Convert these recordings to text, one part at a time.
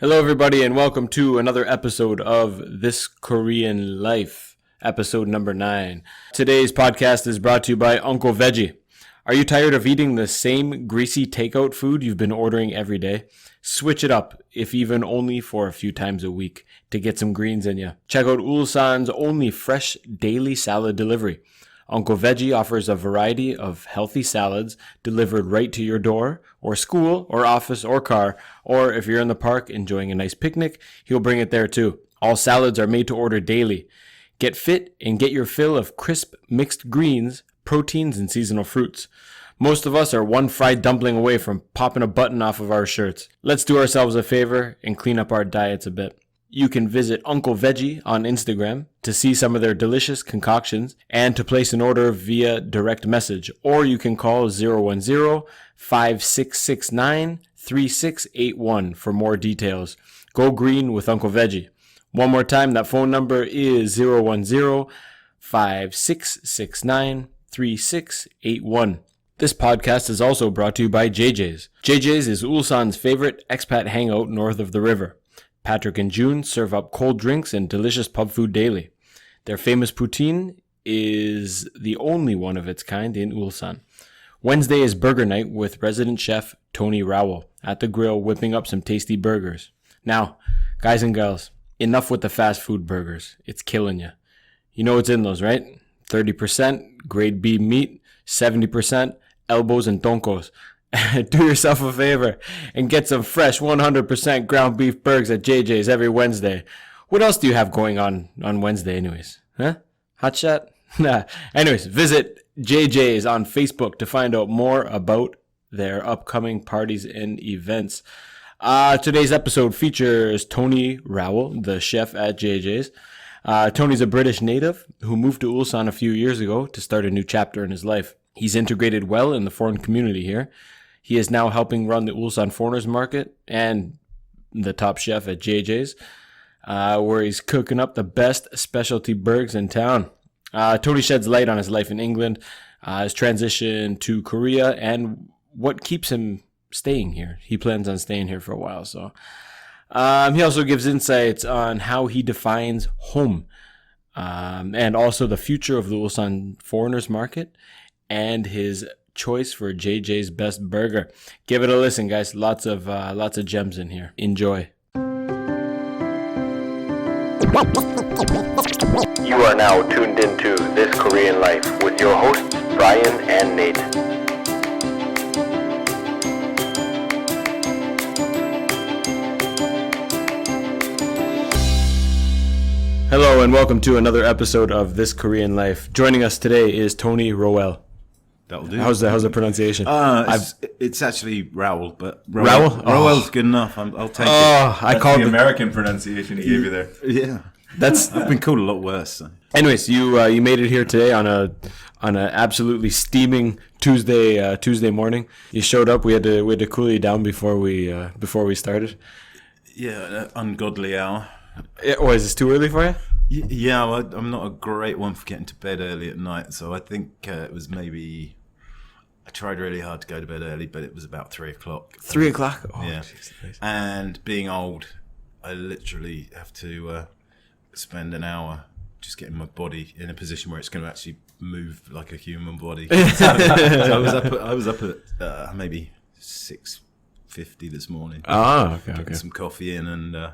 Hello, everybody, and welcome to another episode of This Korean Life, episode number 9. Today's podcast is brought to you by Uncle Veggie. Are you tired of eating the same greasy takeout food you've been ordering every day? Switch it up, if even only for a few times a week, to get some greens in you. Check out Ulsan's only fresh daily salad delivery. Uncle Veggie offers a variety of healthy salads delivered right to your door, or school, or office, or car, or if you're in the park enjoying a nice picnic, he'll bring it there too. All salads are made to order daily. Get fit and get your fill of crisp mixed greens, proteins, and seasonal fruits. Most of us are one fried dumpling away from popping a button off of our shirts. Let's do ourselves a favor and clean up our diets a bit. You can visit Uncle Veggie on Instagram to see some of their delicious concoctions and to place an order via direct message. Or you can call 010-5669-3681 for more details. Go green with Uncle Veggie. One more time, that phone number is 010-5669-3681. This podcast is also brought to you by JJ's. JJ's is Ulsan's favorite expat hangout north of the river. Patrick and June serve up cold drinks and delicious pub food daily. Their famous poutine is the only one of its kind in Ulsan. Wednesday is burger night with resident chef Tony Rowell at the grill whipping up some tasty burgers. Now, guys and girls, enough with the fast food burgers. It's killing you. You know what's in those, right? 30% grade B meat, 70% elbows and tonkos. Do yourself a favor and get some fresh 100% ground beef burgers at JJ's every Wednesday. What else do you have going on Wednesday anyways? Huh? Hot shot? Nah. Anyways, visit JJ's on Facebook to find out more about their upcoming parties and events. Today's episode features Tony Rowell, the chef at JJ's. Tony's a British native who moved to Ulsan a few years ago to start a new chapter in his life. He's integrated well in the foreign community here. He is now helping run the Ulsan Foreigners Market and the top chef at JJ's, where he's cooking up the best specialty burgers in town. Tony sheds light on his life in England, his transition to Korea, and what keeps him staying here. He plans on staying here for a while. So he also gives insights on how he defines home, and also the future of the Ulsan Foreigners Market and his choice for JJ's best burger. Give it a listen, guys. Lots of gems in here. Enjoy. You are now tuned into This Korean Life with your hosts Brian and Nate. Hello and welcome to another episode of This Korean Life. Joining us today is Tony Rowell. That'll do. How's the pronunciation? It's actually Rowell, but Rowell? Rowell's good enough. I'll take it. I called the American pronunciation he gave you there. Yeah, That's I've been called a lot worse. So. Anyways, you made it here today on a absolutely steaming Tuesday morning. You showed up. We had to cool you down before we started. Yeah, an ungodly hour. Is this too early for you? Yeah, well, I'm not a great one for getting to bed early at night, so I think it was maybe. I tried really hard to go to bed early, but it was about 3 o'clock. 3 o'clock? Oh, yeah. Geez. And being old, I literally have to spend an hour just getting my body in a position where it's going to actually move like a human body. So I was up at maybe 6:50 this morning. Oh, okay. Getting some coffee in and.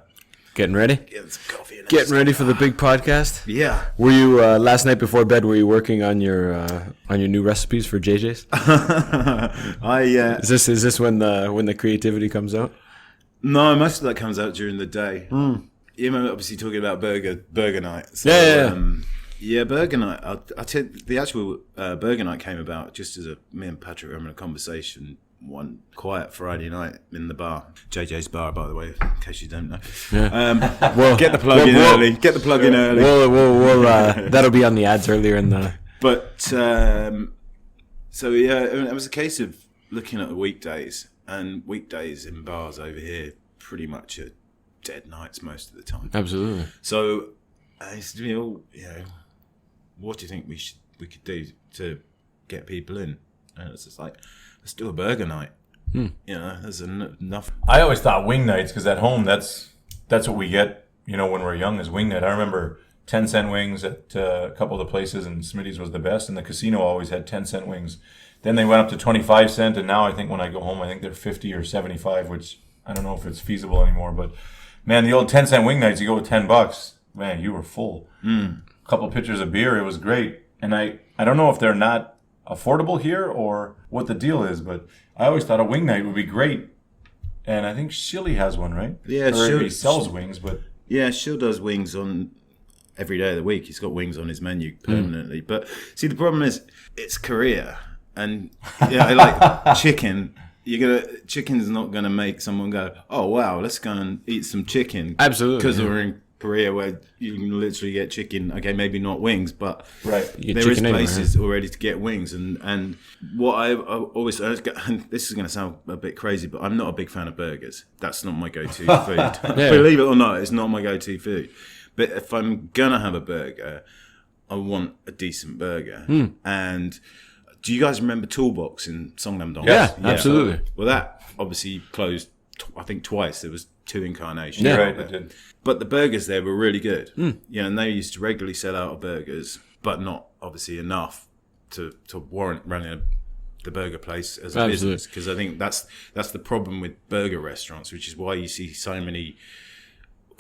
Getting ready? Getting some coffee in. Getting ready for the big podcast? Yeah. Were you last night before bed? Were you working on your new recipes for JJ's? Is this when the creativity comes out? No, most of that comes out during the day. You know, obviously talking about burger night. So, yeah. Burger night. I'll tell you, the actual burger night came about just as me and Patrick were having a conversation one quiet Friday night in the bar. JJ's bar, by the way, in case you don't know. Yeah. Get the plug in early. Get the plug in early. We'll that'll be on the ads earlier in the. But so yeah, it was a case of looking at the weekdays, and weekdays in bars over here pretty much are dead nights most of the time. Absolutely. So I said, what do you think we could do to get people in? And it's just like, let's do a burger night. You know, there's enough. I always thought wing nights, because at home that's what we get, you know, when we're young is wing night. I remember 10-cent wings at a couple of the places, and Smitty's was the best, and the casino always had 10-cent wings. Then they went up to 25-cent, and now I think when I go home, I think they're 50 or 75, which I don't know if it's feasible anymore. But man, the old 10-cent wing nights, you go with $10, man, you were full. A couple of pitchers of beer, it was great. And I don't know if they're not affordable here or what the deal is, but I always thought a wing night would be great. And I think Shilly has one, right? Yeah, he sells wings, but yeah, Shill does wings on every day of the week. He's got wings on his menu permanently. But see, the problem is it's Korea, and I like chicken. Chicken's not gonna make someone go, oh wow, let's go and eat some chicken. Absolutely, because we're in Korea where you can literally get chicken. Okay, maybe not wings, but right, there is places already to get wings. And what I always, and this is going to sound a bit crazy, but I'm not a big fan of burgers. That's not my go-to food. Believe it or not, it's not my go-to food. But if I'm gonna have a burger, I want a decent burger. And do you guys remember Toolbox in Songnam-dong? Yeah, absolutely. Well, that obviously closed, I think twice. There was 2 incarnations. Yeah, right, it did. But the burgers there were really good. And they used to regularly sell out of burgers, but not obviously enough to warrant running the burger place as a business. Because I think that's the problem with burger restaurants, which is why you see so many,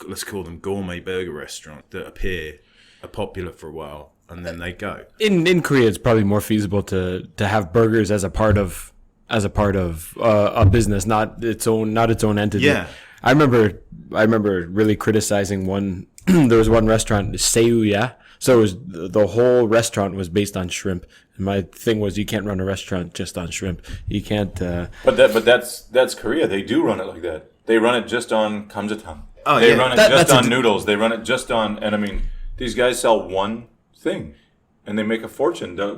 let's call them gourmet burger restaurants that are popular for a while and then they go. In Korea, it's probably more feasible to have burgers as a part of a business, not its own entity. Yeah. I remember really criticizing one. There was one restaurant, Seuya. So it was, the whole restaurant was based on shrimp. And my thing was, you can't run a restaurant just on shrimp. You can't. But that's Korea. They do run it like that. They run it just on kamjatang. Oh, they run it just on noodles. They run it just on. And I mean, these guys sell one thing, and they make a fortune. The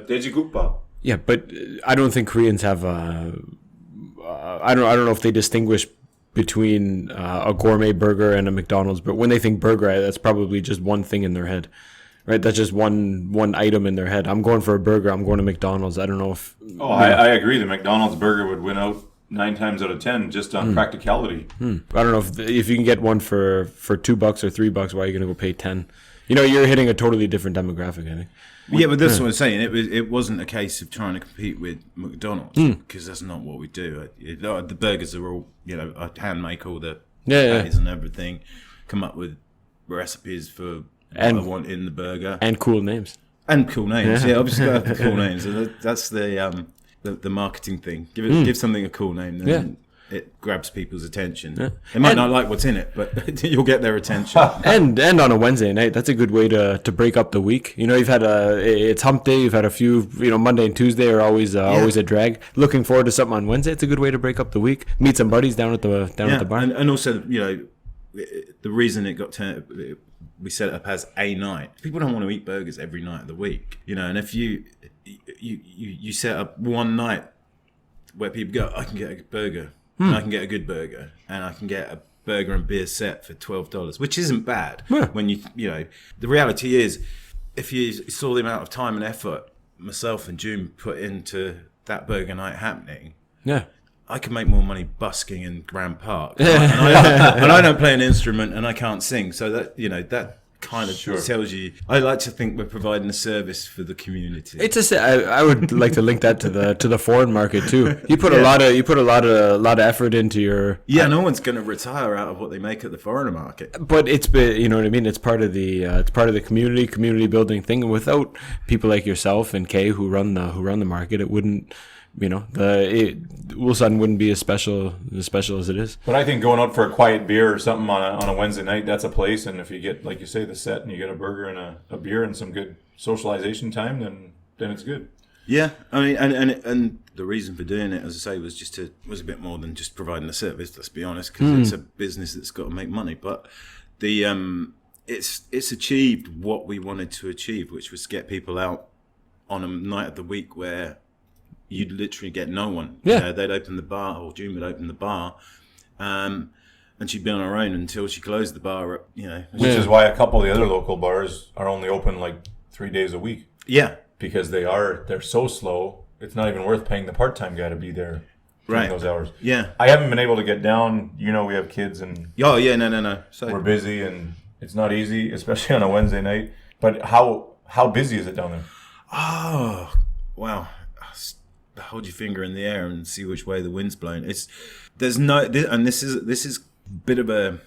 dejigukbap. Yeah, but I don't think Koreans have. I don't know if they distinguish between a gourmet burger and a McDonald's, but when they think burger, that's probably just one thing in their head, right? That's just one item in their head. I'm going for a burger. I'm going to McDonald's. I don't know if. I agree. The McDonald's burger would win out 9 times out of 10 just on practicality. I don't know if you can get one for $2 or $3. Why are you going to go pay 10? You know, you're hitting a totally different demographic, I think. Yeah, but that's what I'm saying. It wasn't a case of trying to compete with McDonald's because that's not what we do. The burgers are all, I hand make all the patties and everything, come up with recipes for what I want in the burger. And cool names. And cool names, yeah. Obviously, got to have the cool names. That's the marketing thing. Give something a cool name, then it grabs people's attention. Yeah. They might not like what's in it, but you'll get their attention. and on a Wednesday night, that's a good way to break up the week. You've had it's hump day. You've had a few. Monday and Tuesday are always a drag. Looking forward to something on Wednesday. It's a good way to break up the week. Meet some buddies down at the bar. And also, the reason it got we set it up as a night. People don't want to eat burgers every night of the week, and if you set up one night where people go, I can get a burger, and I can get a good burger, and I can get a burger and beer set for $12, which isn't bad. Yeah. When the reality is, if you saw the amount of time and effort myself and June put into that burger night happening, I could make more money busking in Grand Park, and I don't play an instrument and I can't sing, so that kind of tells you. I like to think we're providing a service for the community. I would like to link that to the foreign market too. You put a lot of effort into your. Yeah, no one's going to retire out of what they make at the foreign market. But you know what I mean. It's part of the community building thing. And without people like yourself and Kay who run the market, it wouldn't. Ulsan wouldn't be as special as it is. But I think going out for a quiet beer or something on a Wednesday night, that's a place. And if you get, like you say, the set and you get a burger and a beer and some good socialization time, then it's good. Yeah, I mean, and the reason for doing it, as I say, was a bit more than just providing a service. Let's be honest, because it's a business that's got to make money. But it's achieved what we wanted to achieve, which was get people out on a night of the week where you'd literally get no one. Yeah. They'd open the bar, or June would open the bar, and she'd be on her own until she closed the bar. Which is why a couple of the other local bars are only open like 3 days a week. Yeah, because they're so slow. It's not even worth paying the part-time guy to be there. during Right. those hours. Yeah. I haven't been able to get down. You know, we have kids and Oh, yeah, no. So we're busy, and it's not easy, especially on a Wednesday night. But how busy is it down there? Oh, wow. Hold your finger in the air and see which way the wind's blowing. And this is a bit of I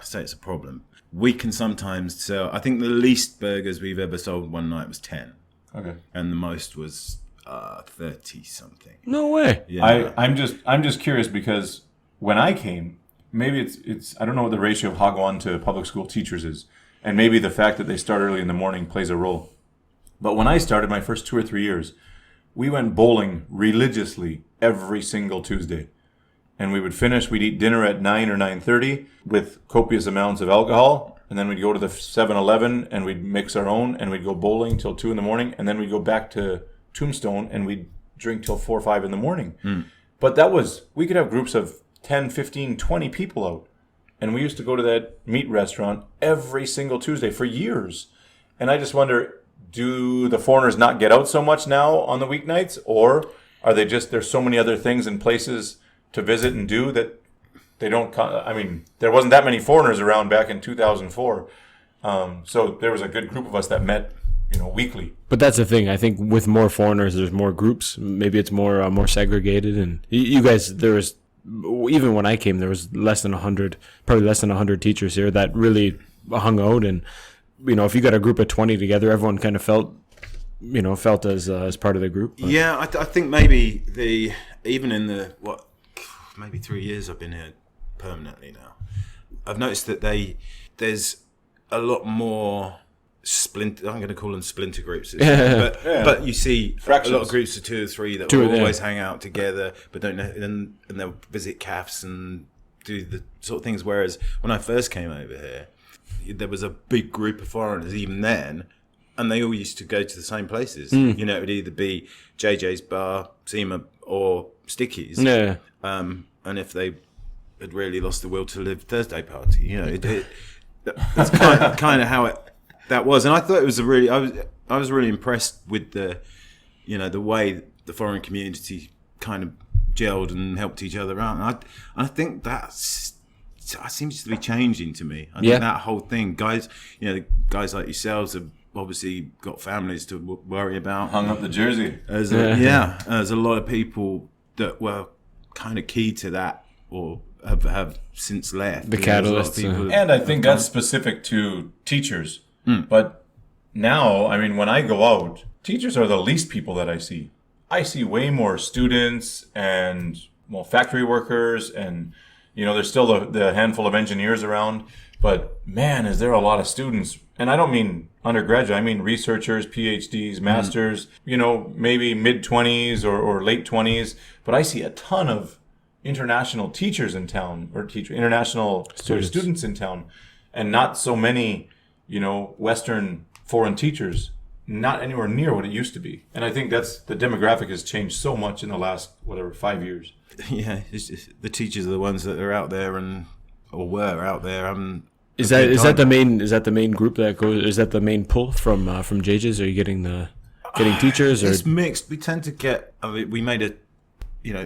say it's a problem. We can sometimes sell, I think the least burgers we've ever sold one night was 10. Okay. And the most was 30 something. No way. Yeah. I'm just curious because when I came, maybe it's I don't know what the ratio of Hagwon to public school teachers is, and maybe the fact that they start early in the morning plays a role. But when I started my first 2 or 3 years, we went bowling religiously every single Tuesday, and we'd eat dinner at 9 or 9:30 with copious amounts of alcohol, and then we'd go to the 7-Eleven and we'd mix our own, and we'd go bowling till 2 in the morning, and then we'd go back to Tombstone and we'd drink till 4 or 5 in the morning. But we could have groups of 10, 15, 20 people out. And we used to go to that meat restaurant every single Tuesday for years. And I just wonder, do the foreigners not get out so much now on the weeknights? Or are they just, there's so many other things and places to visit and do that they don't, I mean, there wasn't that many foreigners around back in 2004. So there was a good group of us that met, weekly. But that's the thing. I think with more foreigners, there's more groups. Maybe it's more segregated. And you guys, there was, even when I came, there was less than 100 teachers here that really hung out. And if you got a group of 20 together, everyone kind of felt as part of the group. But. Yeah, I think maybe even in the maybe 3 years I've been here permanently now, I've noticed that there's a lot more I'm going to call them splinter groups, but you see Fractions. a lot of groups of 2 or 3 that will always hang out together, but don't know, and they'll visit cafes and do the sort of things. Whereas when I first came over here, there was a big group of foreigners even then, and they all used to go to the same places. It would either be JJ's Bar, Seema, or Sticky's. Yeah. And if they had really lost the will to live, Thursday Party. That's kind of how that was. And I thought it was I was really impressed with the way the foreign community kind of gelled and helped each other out. And I think that seems to be changing to me. I think that whole thing, guys like yourselves have obviously got families to worry about. Hung up the jersey. There's a lot of people that were kind of key to that or have since left. The catalysts. And I think that's specific to teachers. But now, I mean, when I go out, teachers are the least people that I see. I see way more students and factory workers, and there's still the handful of engineers around. But man, is there a lot of students? And I don't mean undergraduate. I mean researchers, PhDs, masters. Maybe mid-20s or late 20s. But I see a ton of international teachers in town, or international students in town, and not so many Western foreign teachers, not anywhere near what it used to be. And I think that's the demographic has changed so much in the last 5 years. Yeah, it's just, the teachers are the ones that are out there or were out there. Is that the main group that goes? Is that the main pull from JJ's? Are you getting teachers? Or? It's mixed. We tend to get. We made it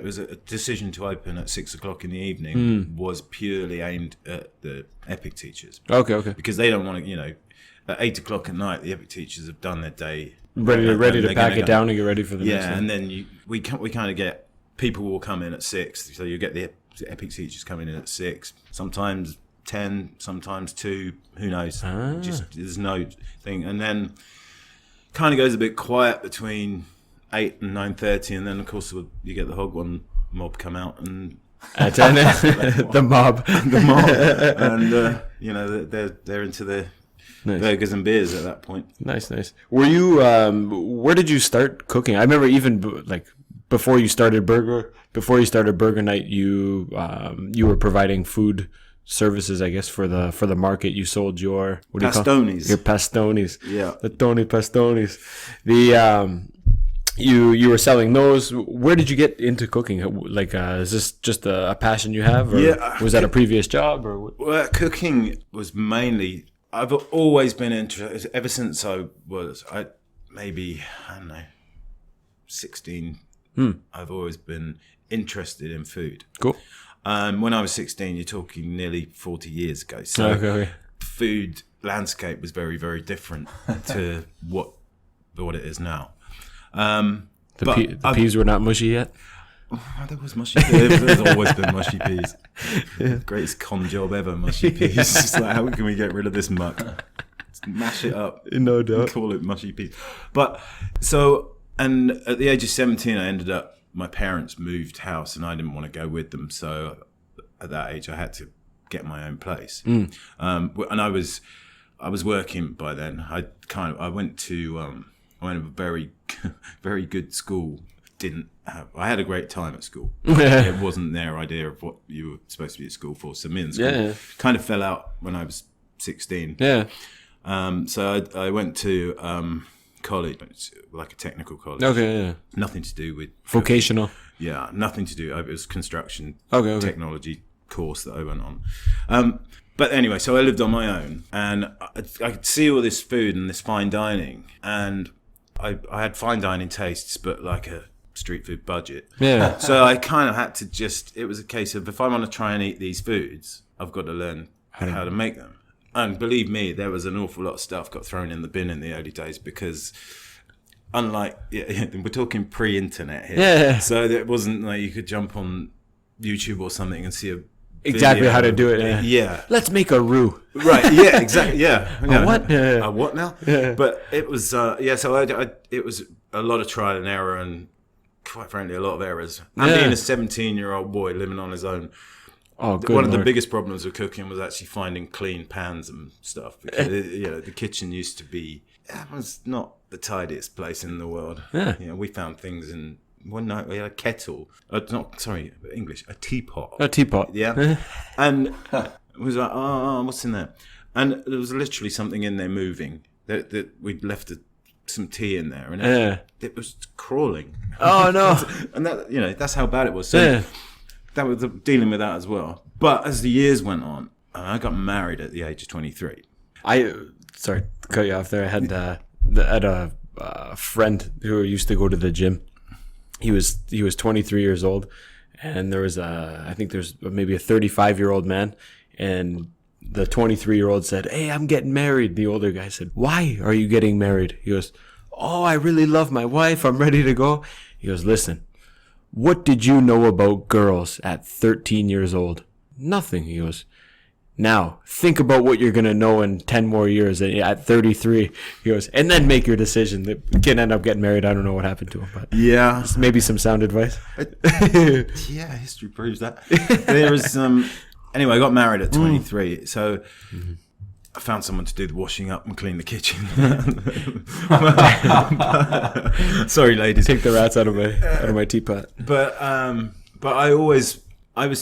was a decision to open at 6 o'clock in the evening was purely aimed at the EPIC teachers. Okay. Because they don't want to, at 8 o'clock at night, the EPIC teachers have done their day. Ready to pack it down and get ready for the next one. Yeah, and then we kind of get, people will come in at 6. So you get the EPIC teachers coming in at 6. Sometimes 10, sometimes 2. Who knows? Just there's no thing. And then kind of goes a bit quiet between 8 and 9:30, and then of course you get the Hogwan mob come out and at 10, the mob, and they're into the burgers and beers at that point. Nice. Were you? Where did you start cooking? I remember even before you started Burger Night, you were providing food services, I guess, for the market. You sold your pastonis. Your pastonis. Yeah, the Tony pastonis. You were selling those. Where did you get into cooking? Is this just a passion you have, or was that a previous job? Or well, cooking was mainly. I've always been interested ever since I don't know, 16, I've always been interested in food. Cool. When I was 16, you're talking nearly 40 years ago. So Okay. food landscape was very, very different to what it is now. The peas were not mushy yet. Oh, there was mushy peas. There's always been mushy peas. Greatest con job ever, mushy peas. It's just like, how can we get rid of this muck? Just mash it up. No doubt. Call it mushy peas. But so, and at the age of 17, I ended up, my parents moved house and I didn't want to go with them. So at that age, I had to get my own place. And I was working by then. I went to a very, very good school. I had a great time at school. It wasn't their idea of what you were supposed to be at school for. So me and school kind of fell out when I was 16. Yeah. So I went to college, like a technical college. Okay. Yeah. Nothing to do with Vocational. Yeah, nothing to do. It was construction technology course that I went on. But anyway, so I lived on my own, and I could see all this food and this fine dining, and I had fine dining tastes, but like a street food budget. Yeah. So I kind of had to it was a case of, if I want to try and eat these foods, I've got to learn how to make them. And believe me, there was an awful lot of stuff got thrown in the bin in the early days, because unlike, we're talking pre-internet here. Yeah. So it wasn't like you could jump on YouTube or something and see Exactly video. how to do it. Yeah. Let's make a roux. Right. Yeah. Exactly. Yeah. A what? Yeah. A what now? Yeah. But it was So it was a lot of trial and error, and quite frankly, a lot of errors. And being a 17-year-old boy living on his own. Oh, good One of the Lord. biggest problems with cooking was actually finding clean pans and stuff. Because the kitchen used to be, it was not the tidiest place in the world. Yeah. We found things in. One night we had a kettle. A teapot. A teapot. Yeah. And it was like, what's in there? And there was literally something in there moving. That we'd left some tea in there, and it was crawling. Oh no! And that, that's how bad it was. So that was dealing with that as well. But as the years went on, I got married at the age of 23. Sorry to cut you off there. I had a friend who used to go to the gym. He was 23 years old, and there was I think there's maybe a 35-year-old man, and the 23-year-old said, "Hey, I'm getting married." The older guy said, "Why are you getting married?" He goes, "Oh, I really love my wife. I'm ready to go." He goes, "Listen, what did you know about girls at 13 years old?" "Nothing." He goes, "Now, think about what you're going to know in 10 more years at 33. He goes, "And then make your decision." The kid ended up getting married. I don't know what happened to him, but Yeah. maybe some sound advice. Yeah, history proves that. There was anyway, I got married at 23, so I found someone to do the washing up and clean the kitchen. Sorry, ladies. Take the rats out of my teapot. But I was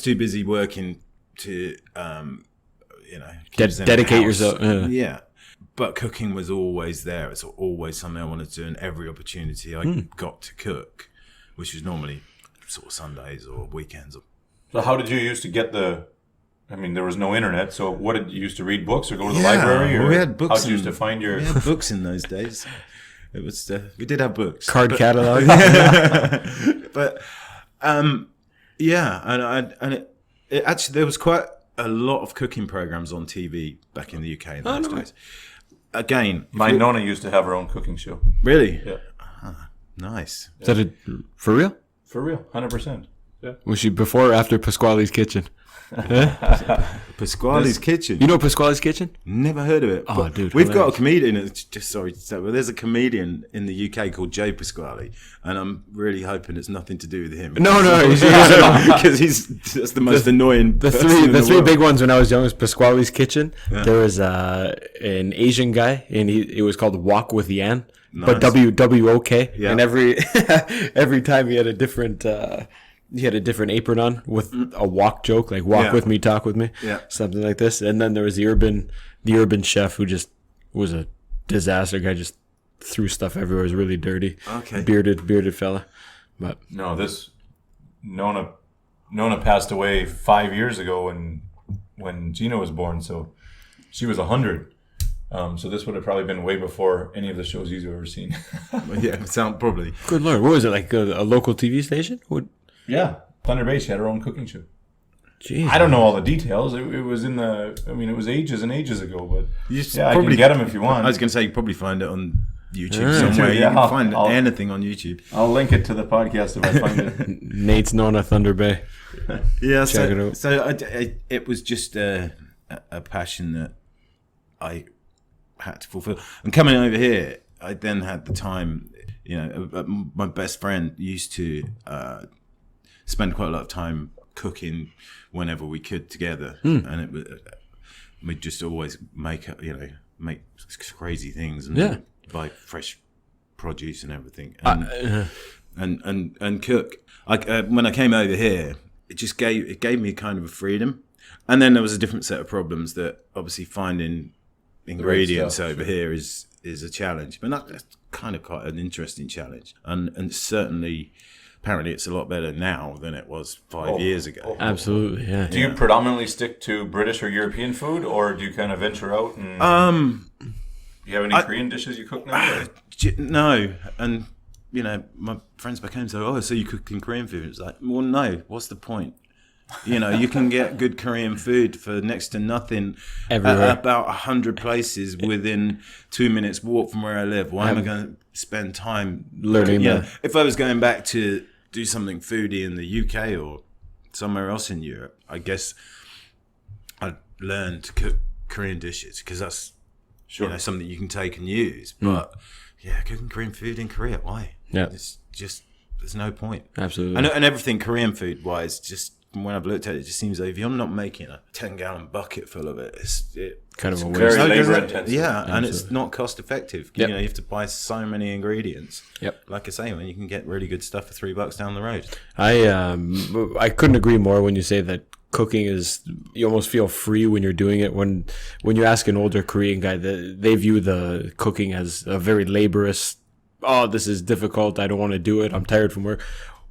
too busy working to keep us in the Dedicate house. yourself. Yeah. But cooking was always there. It's always something I wanted to do, and every opportunity I got to cook, which was normally sort of Sundays or weekends. So how did you used to get there was no internet, so what did you used to read books or go to the library? Or we had books. How did you used to find your... We had books in those days. It was we did have books. Card catalog. But and it actually, there was quite a lot of cooking programs on TV back in the UK in those days. Again, My Nonna used to have her own cooking show. really? Yeah. Nice. Is that for real? For real, 100%. Was she before or after Pasquale's Kitchen? Pasquale's Kitchen. You know Pasquale's Kitchen? Never heard of it. Oh, but dude, we've got a hilarious. comedian. It's just sorry to say, but there's a comedian in the UK called Joe Pasquale, and I'm really hoping it's nothing to do with him. No. Because that's the most annoying. The person in three world. big ones when I was young was Pasquale's Kitchen. Yeah. There was an Asian guy, and it was called Wok with Yan, but WWOK. Yeah. And every time he had a different. He had a different apron on with a wok joke, like walk with me, talk with me, something like this. And then there was the urban chef who just was a disaster guy, just threw stuff everywhere. It was really dirty. Okay. Bearded fella. But No, Nonna passed away 5 years ago when Gina was born, so she was 100. So this would have probably been way before any of the shows you've ever seen. Yeah, sound probably. Good Lord. What was it, like a local TV station? What? Yeah, Thunder Bay had her own cooking show. Jeez. I don't know all the details. It was in the. I mean, it was ages and ages ago, but I probably can get them if you want. I was going to say you probably find it on YouTube somewhere. Yeah, you can find anything on YouTube. I'll link it to the podcast if I find it. Nate's known at Thunder Bay. Yeah, Check it out. So it was just a passion that I had to fulfill. And coming over here, I then had the time. You know, my best friend used to spend quite a lot of time cooking whenever we could together, and it was we'd just always make crazy things and buy fresh produce and everything, and cook. When I came over here, it gave me kind of a freedom, and then there was a different set of problems that obviously finding ingredients stuff, over here is a challenge, but that's kind of quite an interesting challenge, and certainly. Apparently, it's a lot better now than it was 5 years ago. Absolutely, yeah. Do you predominantly stick to British or European food, or do you kind of venture out and? Do you have any Korean dishes you cook now? No, and my friends back home say, "Oh, so you cooking Korean food?" It's like, well, no. What's the point? You can get good Korean food for next to nothing everywhere. About 100 places within 2 minutes walk from where I live. Why am I going to spend time learning that? If I was going back to do something foodie in the UK or somewhere else in Europe, I guess I'd learn to cook Korean dishes because that's something you can take and use. But cooking Korean food in Korea, why? Yeah, it's just there's no point. Absolutely, and everything Korean food wise, just when I've looked at it, it just seems like if you're not making a 10-gallon bucket full of it, it's kind of a waste. Very labor intensive. Yeah, and it's not cost effective. Yep. You have to buy so many ingredients. Yep. Like I say, when you can get really good stuff for $3 down the road. I couldn't agree more when you say that cooking is, you almost feel free when you're doing it. When you ask an older Korean guy, they view the cooking as a very laborious, this is difficult, I don't want to do it, I'm tired from work.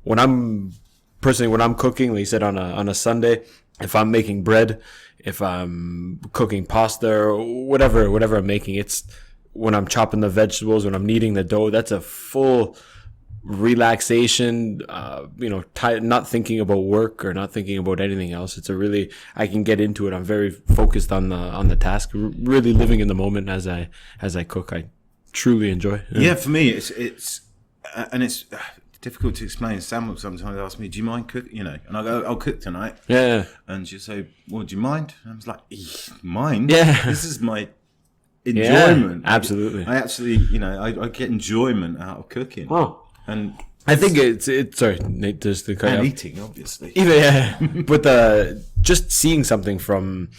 When I'm cooking, like you said, on a Sunday, if I'm making bread, if I'm cooking pasta or whatever I'm making, it's when I'm chopping the vegetables, when I'm kneading the dough, that's a full relaxation, not thinking about work or not thinking about anything else. It's I can get into it. I'm very focused on the task, really living in the moment as I cook. I truly enjoy. Yeah, for me, it's difficult to explain. Sam will sometimes ask me, "Do you mind cooking?" And I go, "I'll cook tonight." Yeah. And she'll say, "Well, do you mind?" And I was like, "Mind? Yeah. This is my enjoyment." Yeah, absolutely. I actually, I get enjoyment out of cooking. Oh. And I think it's sorry, Nate, just to cut and out. eating, obviously. But just seeing something from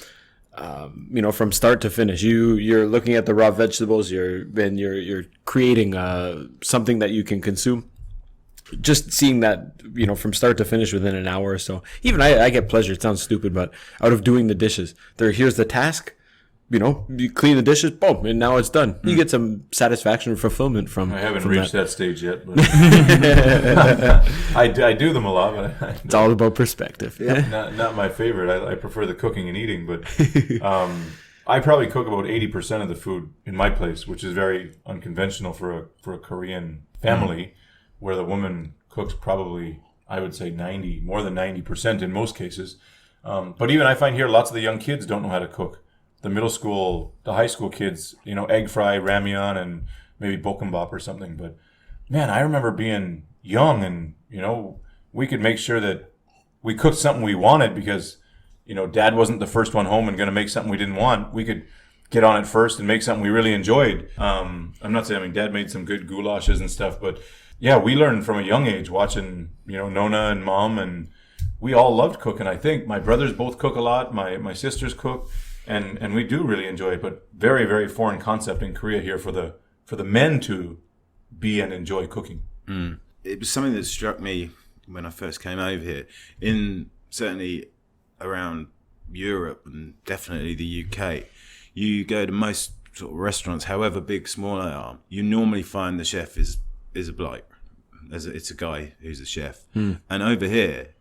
from start to finish. You're looking at the raw vegetables. You're creating something that you can consume. Just seeing that, from start to finish within an hour or so. Even I get pleasure. It sounds stupid, but out of doing the dishes, here's the task. You clean the dishes, boom, and now it's done. You get some satisfaction and fulfillment from. I haven't from reached that stage yet, but I do them a lot. But it's all about perspective. Yeah. Not my favorite. I prefer the cooking and eating, but I probably cook about 80% of the food in my place, which is very unconventional for a Korean family, where the woman cooks probably, I would say, more than 90% in most cases. But even I find here, lots of the young kids don't know how to cook. The middle school, the high school kids, egg fry, ramyeon, and maybe bokkeumbap or something. But man, I remember being young and, we could make sure that we cooked something we wanted because, dad wasn't the first one home and going to make something we didn't want. We could get on it first and make something we really enjoyed. I'm not saying, dad made some good goulashes and stuff, but yeah, we learned from a young age watching, Nona and mom, and we all loved cooking, I think. My brothers both cook a lot. My sisters cook. And we do really enjoy it, but very, very foreign concept in Korea here for the men to be and enjoy cooking. It was something that struck me when I first came over here. Certainly around Europe and definitely the UK, you go to most sort of restaurants, however big, small they are, you normally find the chef is a bloke. It's a guy who's a chef. And over here,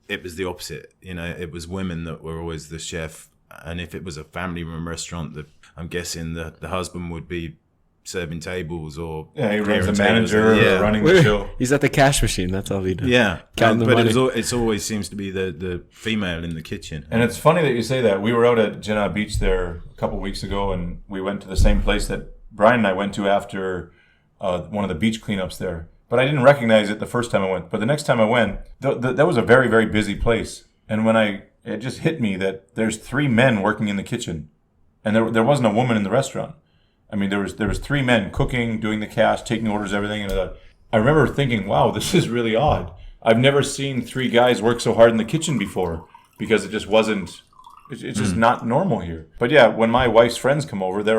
it was the opposite. It was women that were always the chef. And if it was a family run restaurant, I'm guessing the husband would be serving tables or he runs clearing the tables. manager or running the show. He's at the cash machine. That's all he does. Yeah, Counting the but money. it's always seems to be the female in the kitchen. And it's funny that you say that. We were out at Jinnah Beach there a couple of weeks ago, and we went to the same place that Brian and I went to after one of the beach cleanups there. But I didn't recognize it the first time I went. But the next time I went, that was a very, very busy place. And it just hit me that there's 3 men working in the kitchen, and there wasn't a woman in the restaurant. I mean, there was 3 men cooking, doing the cash, taking orders, everything. And I remember thinking, wow, this is really odd. I've never seen 3 guys work so hard in the kitchen before, because it just wasn't. It's just not normal here. But yeah, when my wife's friends come over, they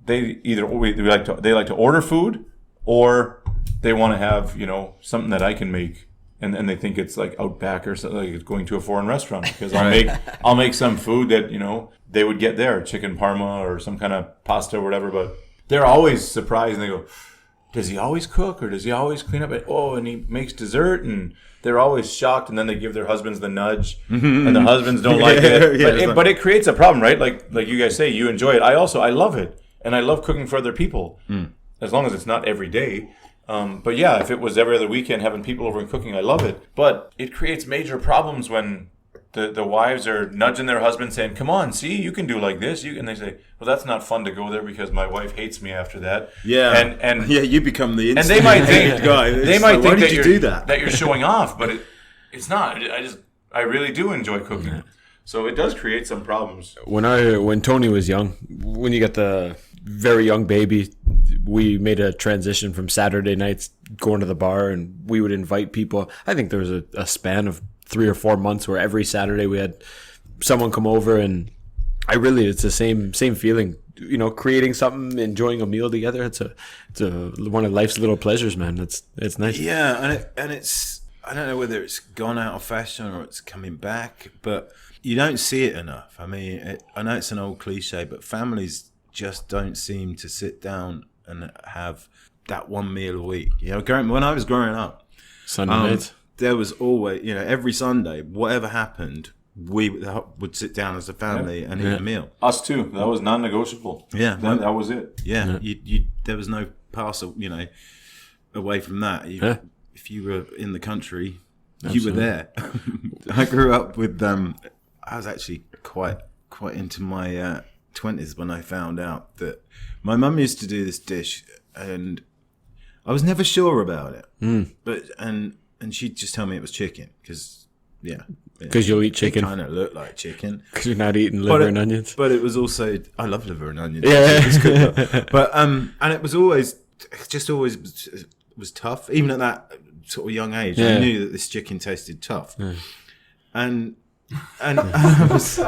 like to order food, or they want to have something that I can make. And they think it's like Outback or something, like it's going to a foreign restaurant, because I'll make some food that they would get there, chicken parma or some kind of pasta or whatever. But they're always surprised, and they go, "Does he always cook, or does he always clean up? And he makes dessert." And they're always shocked, and then they give their husbands the nudge, and the husbands don't like it. But it creates a problem, right? Like you guys say, you enjoy it. I love it, and I love cooking for other people, as long as it's not every day. But yeah, if it was every other weekend having people over and cooking, I love it. But it creates major problems when the wives are nudging their husband, saying, "Come on, see, you can do like this." And they say, "Well, that's not fun to go there because my wife hates me after that." Yeah, and you become the instant and they might think guy. Why did you do that? That you're showing off, but it's not. I really do enjoy cooking, so it does create some problems. When Tony was young, when you get the very young baby, we made a transition from Saturday nights going to the bar, and we would invite people. I think there was a span of 3 or 4 months where every Saturday we had someone come over, and it's the same feeling. Creating something, enjoying a meal together. It's one of life's little pleasures, man. It's nice. Yeah, and it's, I don't know whether it's gone out of fashion or it's coming back, but you don't see it enough. I mean, I know it's an old cliche, but families just don't seem to sit down and have that one meal a week. When I was growing up, Sunday nights, there was always, every Sunday, whatever happened, we would sit down as a family and eat a meal. Us too. That was non-negotiable. Yeah, that was it. Yeah, you there was no parcel, away from that. If you were in the country, you were there. I grew up with I was actually quite into my 20s when I found out that my mum used to do this dish, and I was never sure about it. But and she'd just tell me it was chicken, because you'll eat chicken. It kind of looked like chicken, because you're not eating liver and onions. But it was also, I love liver and onions. Yeah, it's good. But and it was always was tough, even at that sort of young age. I knew that this chicken tasted tough, and I was.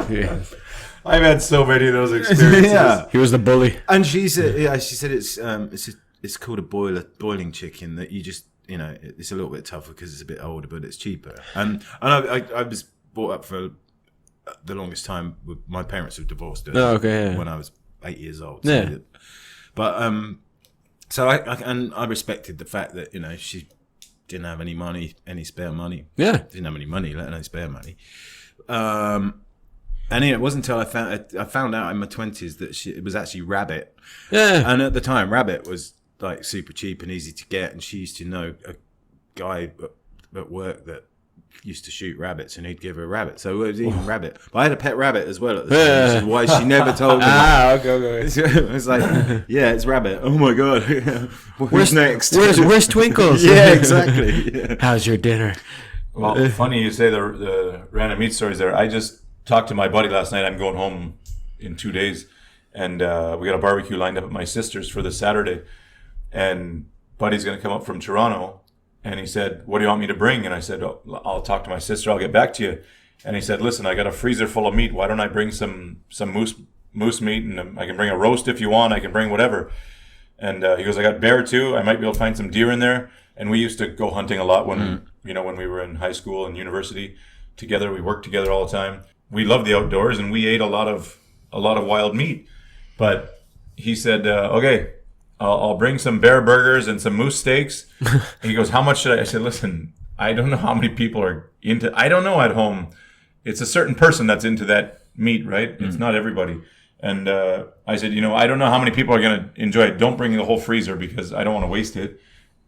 I've had so many of those experiences. Yeah. He was the bully. And she said, she said it's called a boiling chicken, that you just, it's a little bit tougher because it's a bit older, but it's cheaper. And I was brought up for the longest time with, my parents were divorced when I was 8 years old. So yeah. But so I respected the fact that she didn't have any money, any spare money. Yeah, didn't have any money, let alone spare money. And it wasn't until I found out in my 20s that it was actually rabbit. Yeah. And at the time, rabbit was like super cheap and easy to get. And she used to know a guy at work that used to shoot rabbits, and he'd give her a rabbit. So it was eating rabbit. But I had a pet rabbit as well at the time, which is why she never told me. Okay. It was like, yeah, it's rabbit. Oh my God. Who's next? Where's Twinkles? Yeah, exactly. Yeah. How's your dinner? Well, funny you say the random meat stories there. I just talked to my buddy last night. I'm going home in 2 days, and we got a barbecue lined up at my sister's for this Saturday. And buddy's going to come up from Toronto, and he said, "What do you want me to bring?" And I said, "I'll talk to my sister. I'll get back to you." And he said, "Listen, I got a freezer full of meat. Why don't I bring some moose meat, and I can bring a roast if you want. I can bring whatever." And he goes, "I got bear too. I might be able to find some deer in there." And we used to go hunting a lot when when we were in high school and university together. We worked together all the time. We loved the outdoors, and we ate a lot of wild meat. But he said, "Okay, I'll bring some bear burgers and some moose steaks." And he goes, "How much should I?" I said, "Listen, I don't know how many people are into. I don't know at home. It's a certain person that's into that meat, right? It's not everybody. And I said, I don't know how many people are going to enjoy it. Don't bring the whole freezer because I don't want to waste it.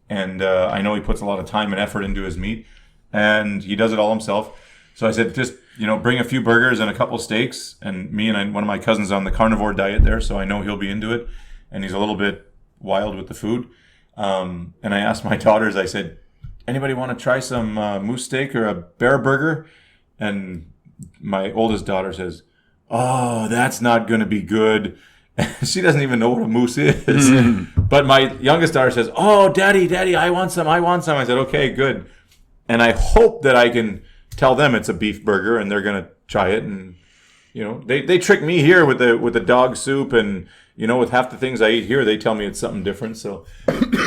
And I know he puts a lot of time and effort into his meat, and he does it all himself. So I said, just, bring a few burgers and a couple steaks. And me and one of my cousins on the carnivore diet there, so I know he'll be into it. And he's a little bit wild with the food. And I asked my daughters, I said, anybody want to try some moose steak or a bear burger? And my oldest daughter says, oh, that's not going to be good. She doesn't even know what a moose is. But my youngest daughter says, oh, daddy, I want some. I said, okay, good. And I hope that I can tell them it's a beef burger and they're going to try it. And, they trick me here with the dog soup and, with half the things I eat here, they tell me it's something different. So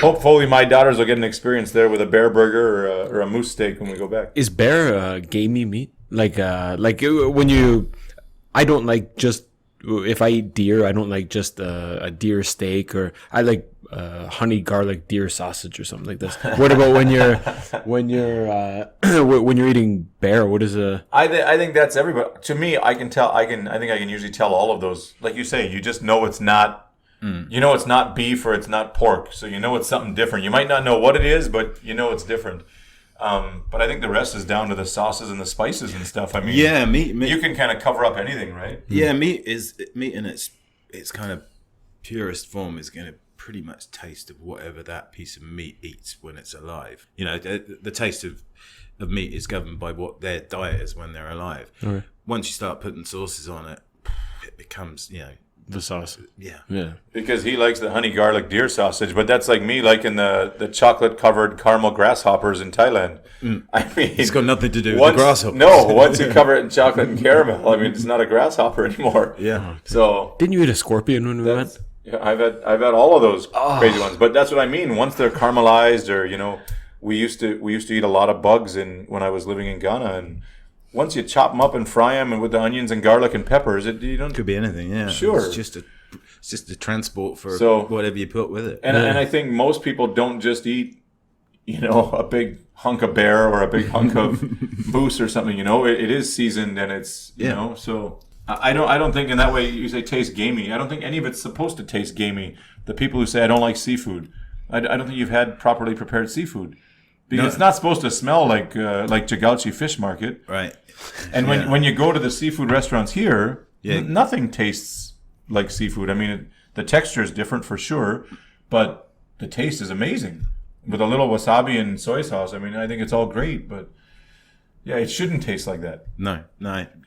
hopefully my daughters will get an experience there with a bear burger or a moose steak when we go back. Is bear gamey meat? Like when you, I don't like just, if I eat deer, I don't like just a deer steak, or I like honey garlic deer sausage or something like this. What about when you're when you're eating bear? What is a? I think that's everybody. To me, I think I can usually tell all of those. Like you say, you just know it's not. It's not beef or it's not pork, so it's something different. You might not know what it is, but it's different. But I think the rest is down to the sauces and the spices and stuff. I mean, meat. You can kind of cover up anything, right? Yeah, meat in its kind of purest form is going to pretty much taste of whatever that piece of meat eats when it's alive. The taste of meat is governed by what their diet is when they're alive. Okay. Once you start putting sauces on it, it becomes, the sauce. Yeah. Because he likes the honey garlic deer sausage, but that's like me liking the chocolate covered caramel grasshoppers in Thailand. I mean, it's got nothing to do with the grasshopper. No, once you cover it in chocolate and caramel, I mean, it's not a grasshopper anymore. Yeah. So didn't you eat a scorpion when we went? Yeah, I've had all of those crazy ones, but that's what I mean. Once they're caramelized, or we used to eat a lot of bugs when I was living in Ghana, and once you chop them up and fry them, and with the onions and garlic and peppers, you don't. Could be anything, yeah. Sure. It's just a transport for whatever you put with it. And I think most people don't just eat, a big hunk of bear or a big hunk of moose or something. It is seasoned and it's So I don't think in that way you say taste gamey. I don't think any of it's supposed to taste gamey. The people who say I don't like seafood, I don't think you've had properly prepared seafood. Because it's not supposed to smell like Jagalchi Fish Market. Right. And when you go to the seafood restaurants here, nothing tastes like seafood. I mean, the texture is different for sure, but the taste is amazing. With a little wasabi and soy sauce, I mean, I think it's all great, but it shouldn't taste like that. No.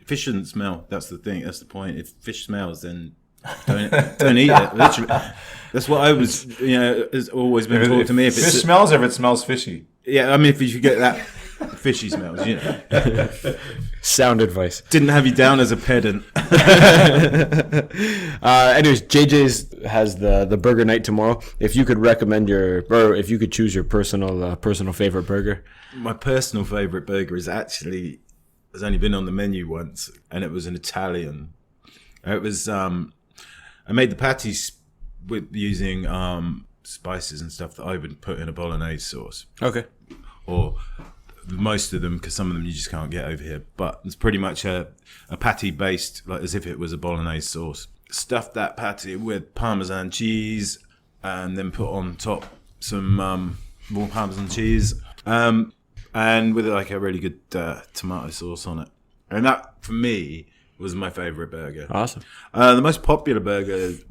Fish shouldn't smell. That's the thing. That's the point. If fish smells, then don't eat it. Literally. That's what I was, has always been taught to me. If fish smells, if it smells fishy. Yeah, I mean, if you get that fishy smells, Sound advice. Didn't have you down as a pedant. Anyways, JJ's has the burger night tomorrow. If you could recommend if you could choose your personal favorite burger. My personal favorite burger has only been on the menu once, and it was an Italian. It was I made the patties with using spices and stuff that I would put in a bolognese sauce. Okay. Or most of them, because some of them you just can't get over here. But it's pretty much a patty based, like as if it was a bolognese sauce. Stuff that patty with Parmesan cheese, and then put on top some more Parmesan cheese, and with like a really good tomato sauce on it. And that, for me, was my favourite burger. Awesome. The most popular burger is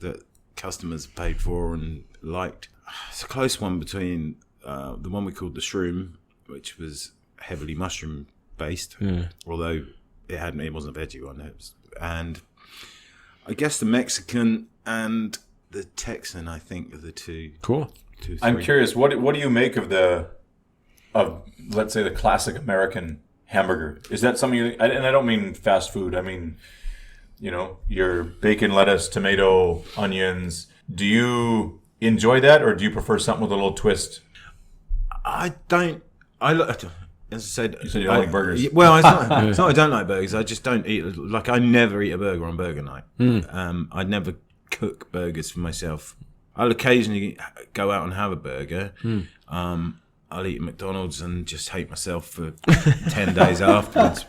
that customers paid for and liked. It's a close one between the one we called the Shroom, which was heavily mushroom based, although it wasn't a veggie one. And I guess the Mexican and the Texan, I think, are the two. Cool. I'm curious, what do you make of let's say the classic American hamburger? Is that something and I don't mean fast food. I mean, your bacon, lettuce, tomato, onions. Do you enjoy that, or do you prefer something with a little twist? I don't. As I said, you said you don't like burgers. Well, it's not I don't like burgers. I just don't eat. Like, I never eat a burger on burger night. I'd never cook burgers for myself. I'll occasionally go out and have a burger. I'll eat at McDonald's and just hate myself for 10 days afterwards.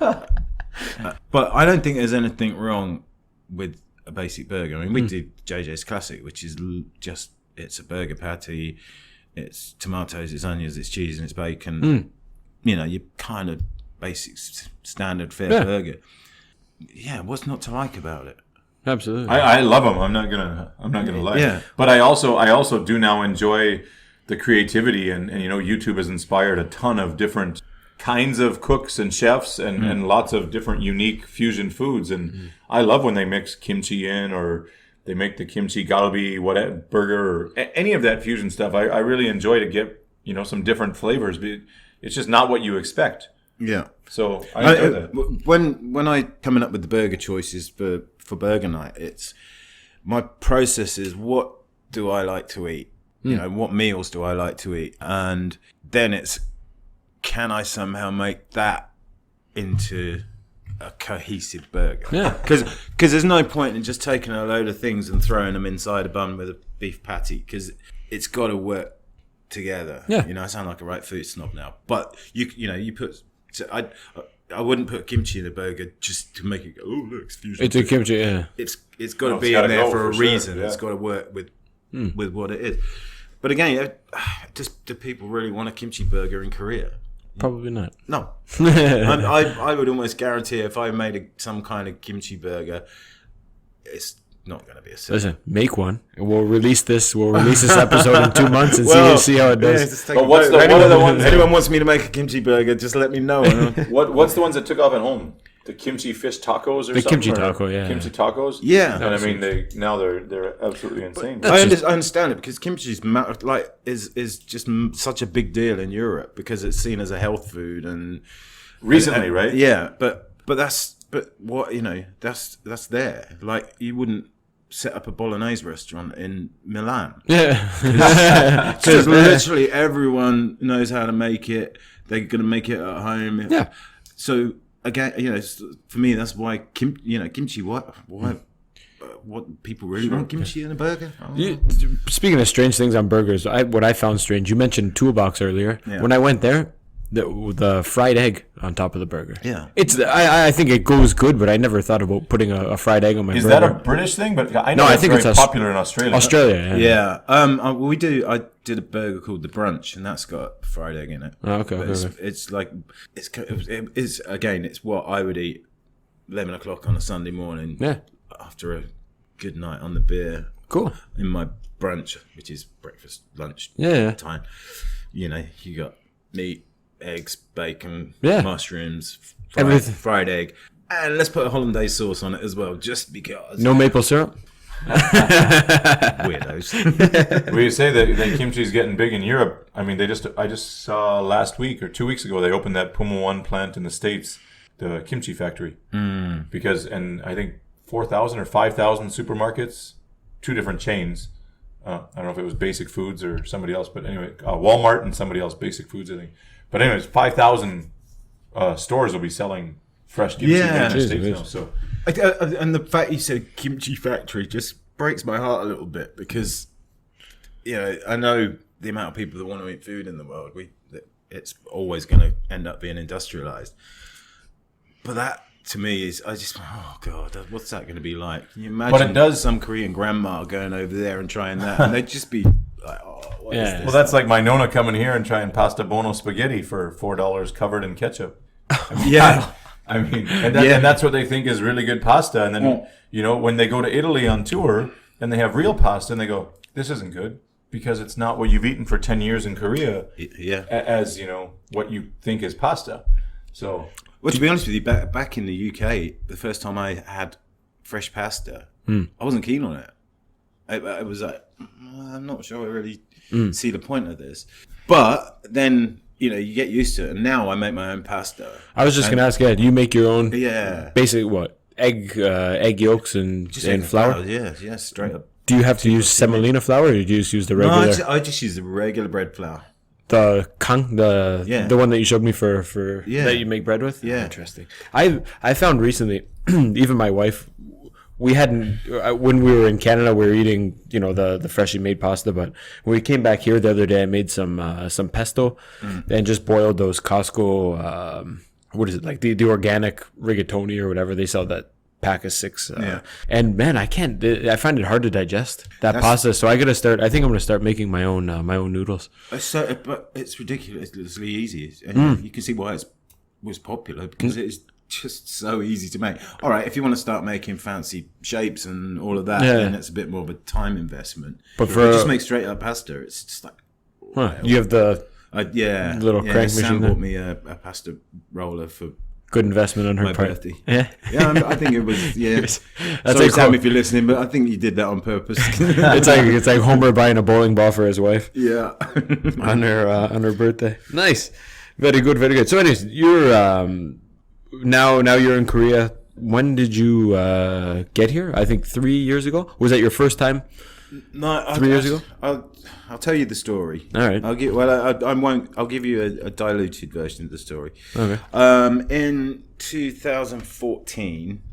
But I don't think there's anything wrong with a basic burger. I mean, we do JJ's Classic, which is just, it's a burger patty, it's tomatoes, it's onions, it's cheese, and it's bacon. You know, you kind of basic, standard fare burger. Yeah, what's not to like about it? Absolutely. I love them. I'm not gonna lie. Yeah. But I also do now enjoy the creativity, and you know, YouTube has inspired a ton of different kinds of cooks and chefs and lots of different unique fusion foods. And I love when they mix kimchi in, or they make the kimchi galbi burger, or any of that fusion stuff. I really enjoy to get, you know, some different flavors. But it's just not what you expect. Yeah. So I enjoy that. When I coming up with the burger choices for burger night, it's my process is, what do I like to eat? You know, what meals do I like to eat? And then it's, can I somehow make that into a cohesive burger? Yeah. Because there's no point in just taking a load of things and throwing them inside a bun with a beef patty, because it's got to work together. Yeah. You know, I sound like a right food snob now, but you put. So I wouldn't put kimchi in a burger just to make it go, oh look, it's fusion. It's a kimchi, yeah. It's got to be gotta in there go for a for reason. sure, yeah. It's got to work with what it is. But again, do people really want a kimchi burger in Korea? Probably not. No. I would almost guarantee if I made some kind of kimchi burger, it's not going to be a sale. Listen, make one. And we'll release this episode in 2 months and see how it does. But what are the ones? Anyone wants me to make a kimchi burger, just let me know. What's the ones that took off at home? The kimchi fish tacos, or The something? kimchi or taco, yeah. Kimchi tacos. Yeah. And I mean, they're absolutely insane. I understand it, because kimchi is just such a big deal in Europe, because it's seen as a health food and Recently, right? Yeah, but what, you know, that's there. Like, you wouldn't set up a bolognese restaurant in Milan, Yeah. because literally everyone knows how to make it. They're going to make it at home. Yeah. So again, you know, for me, that's why kimchi. Why what people really want kimchi in a burger? Speaking of strange things on burgers, what I found strange, you mentioned Toolbox earlier. Yeah. When I went there, the fried egg on top of the burger. Yeah. I think it goes good, but I never thought about putting a fried egg on my Is burger. that a British thing? But I know No, I it's think very it's popular in Australia. Australia? Yeah. Yeah. We do. I did a burger called the Brunch, and that's got fried egg in it. Oh, okay. But it's like it's again, it's what I would eat 11 o'clock on a Sunday morning. Yeah. After a good night on the beer. Cool. In my brunch, which is breakfast, lunch Yeah. time. You know, you got meat, eggs, bacon, Yeah. mushrooms, Everything. fried egg, and let's put a hollandaise sauce on it as well, just because. No maple syrup. Weirdos. We say that kimchi is getting big in Europe. I mean, I just saw last week or 2 weeks ago they opened that Puma One plant in the States, the kimchi factory. Because, and I think 4,000 or 5,000 supermarkets, 2 different chains. I don't know if it was Basic Foods or somebody else, but anyway, Walmart and somebody else, Basic Foods, I think. But anyways, 5,000 stores will be selling fresh kimchi in the United States now. So. And the fact you said kimchi factory just breaks my heart a little bit, because, you know, I know the amount of people that want to eat food in the world. It's always going to end up being industrialized. But that, to me, is, I just, oh God, what's that going to be like? Can you imagine But it does, some Korean grandma going over there and trying that, and they'd just be like, oh, what is this? well, that's like my Nona coming here and trying pasta buono spaghetti for $4 covered in ketchup. Yeah. I mean, and that's what they think is really good pasta. And then, you know, when they go to Italy on tour and they have real pasta and they go, this isn't good because it's not what you've eaten for 10 years in Korea. Yeah. As, you know, what you think is pasta. So. Well, to be honest with you, back in the UK, the first time I had fresh pasta, I wasn't keen on it. I was like, I'm not sure I really see the point of this. But then, you know, you get used to it, and now I make my own pasta. I was just going to ask, do you make your own? Yeah. Basically, what? Egg yolks and flour? Yeah, straight up. Do you have to use semolina flour, or do you just use the regular? No, I just use the regular bread flour. The kang, the one that you showed me for that you make bread with. Yeah, interesting. I found recently, even my wife, we hadn't when we were in Canada, we were eating the freshly made pasta. But when we came back here the other day, I made some pesto and just boiled those Costco what is it, like the organic rigatoni or whatever. They sell that pack of 6. Yeah. And man, I find it hard to digest that pasta. So I think I'm gonna start making my own noodles. But it's ridiculously easy. And you can see why it was popular, because it's just so easy to make. All right, if you want to start making fancy shapes and all of that, then it's a bit more of a time investment. But if you just make straight up pasta, it's just like... You have the little crank Sam machine bought there. me a pasta roller for Good investment on her my part. birthday. Yeah. I think it was. Yeah, That's sorry, like Sam, if you're listening, but I think you did that on purpose. it's like Homer buying a bowling ball for his wife Yeah. on her birthday. Nice, very good, very good. So, anyways, you're now you're in Korea. When did you get here? I think 3 years ago. Was that your first time? No, 3 years ago. I'll tell you the story. All right. I won't. I'll give you a diluted version of the story. Okay. In 2014,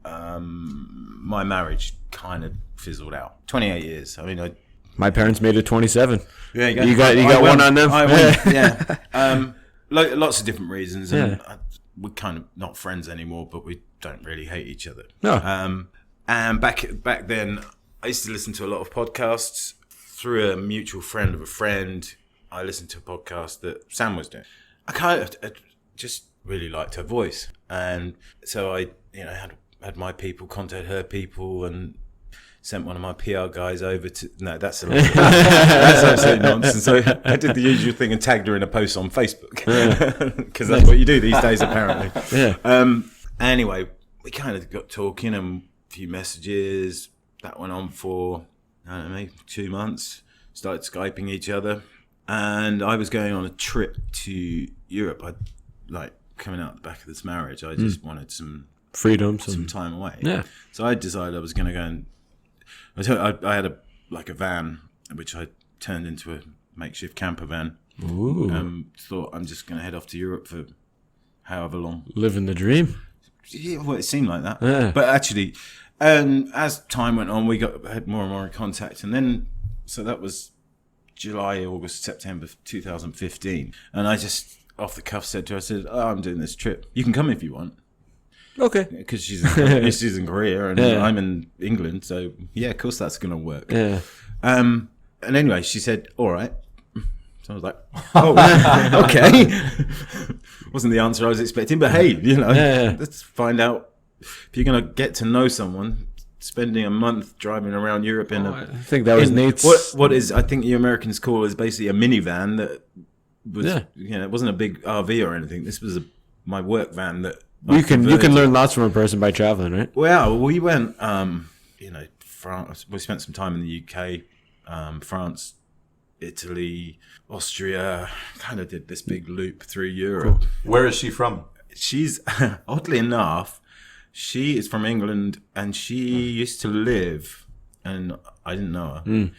my marriage kind of fizzled out. 28 years. I mean, My parents made it 27. yeah, You got one on them. I went. Yeah. Lots of different reasons, and we're kind of not friends anymore, but we don't really hate each other. No. And back then, I used to listen to a lot of podcasts. Through a mutual friend of a friend, I listened to a podcast that Sam was doing. I just really liked her voice, and so I, had my people contact her people and sent one of my PR guys over to. No, that's that's absolute nonsense. So I did the usual thing and tagged her in a post on Facebook, because that's what you do these days, apparently. Yeah. Anyway, we kind of got talking and a few messages. That went on for, I don't know, maybe 2 months. Started Skyping each other. And I was going on a trip to Europe. Coming out the back of this marriage, I just wanted some Freedom. some time away. Yeah. So I decided I was going to go and... I had a van, which I turned into a makeshift camper van. Ooh. Thought I'm just going to head off to Europe for however long. Living the dream. Yeah, well, it seemed like that. Yeah. But actually... And as time went on, we had more and more in contact. And then, so that was July, August, September 2015. And I just, off the cuff, said to her, I'm doing this trip. You can come if you want. Okay. Because she's in Korea and I'm in England. So, yeah, of course that's going to work. Yeah. And anyway, she said, all right. So I was like, oh, okay. Wasn't the answer I was expecting. But hey, let's find out. If you're going to get to know someone, spending a month driving around Europe I think that was Nate's... What is, I think you Americans call is basically a minivan that was, it wasn't a big RV or anything. This was my work van that... You can learn lots from a person by traveling, right? Well, we went, France. We spent some time in the UK, France, Italy, Austria. Kind of did this big loop through Europe. Cool. Where is she from? She's, oddly enough... She is from England, and she used to live, and I didn't know her,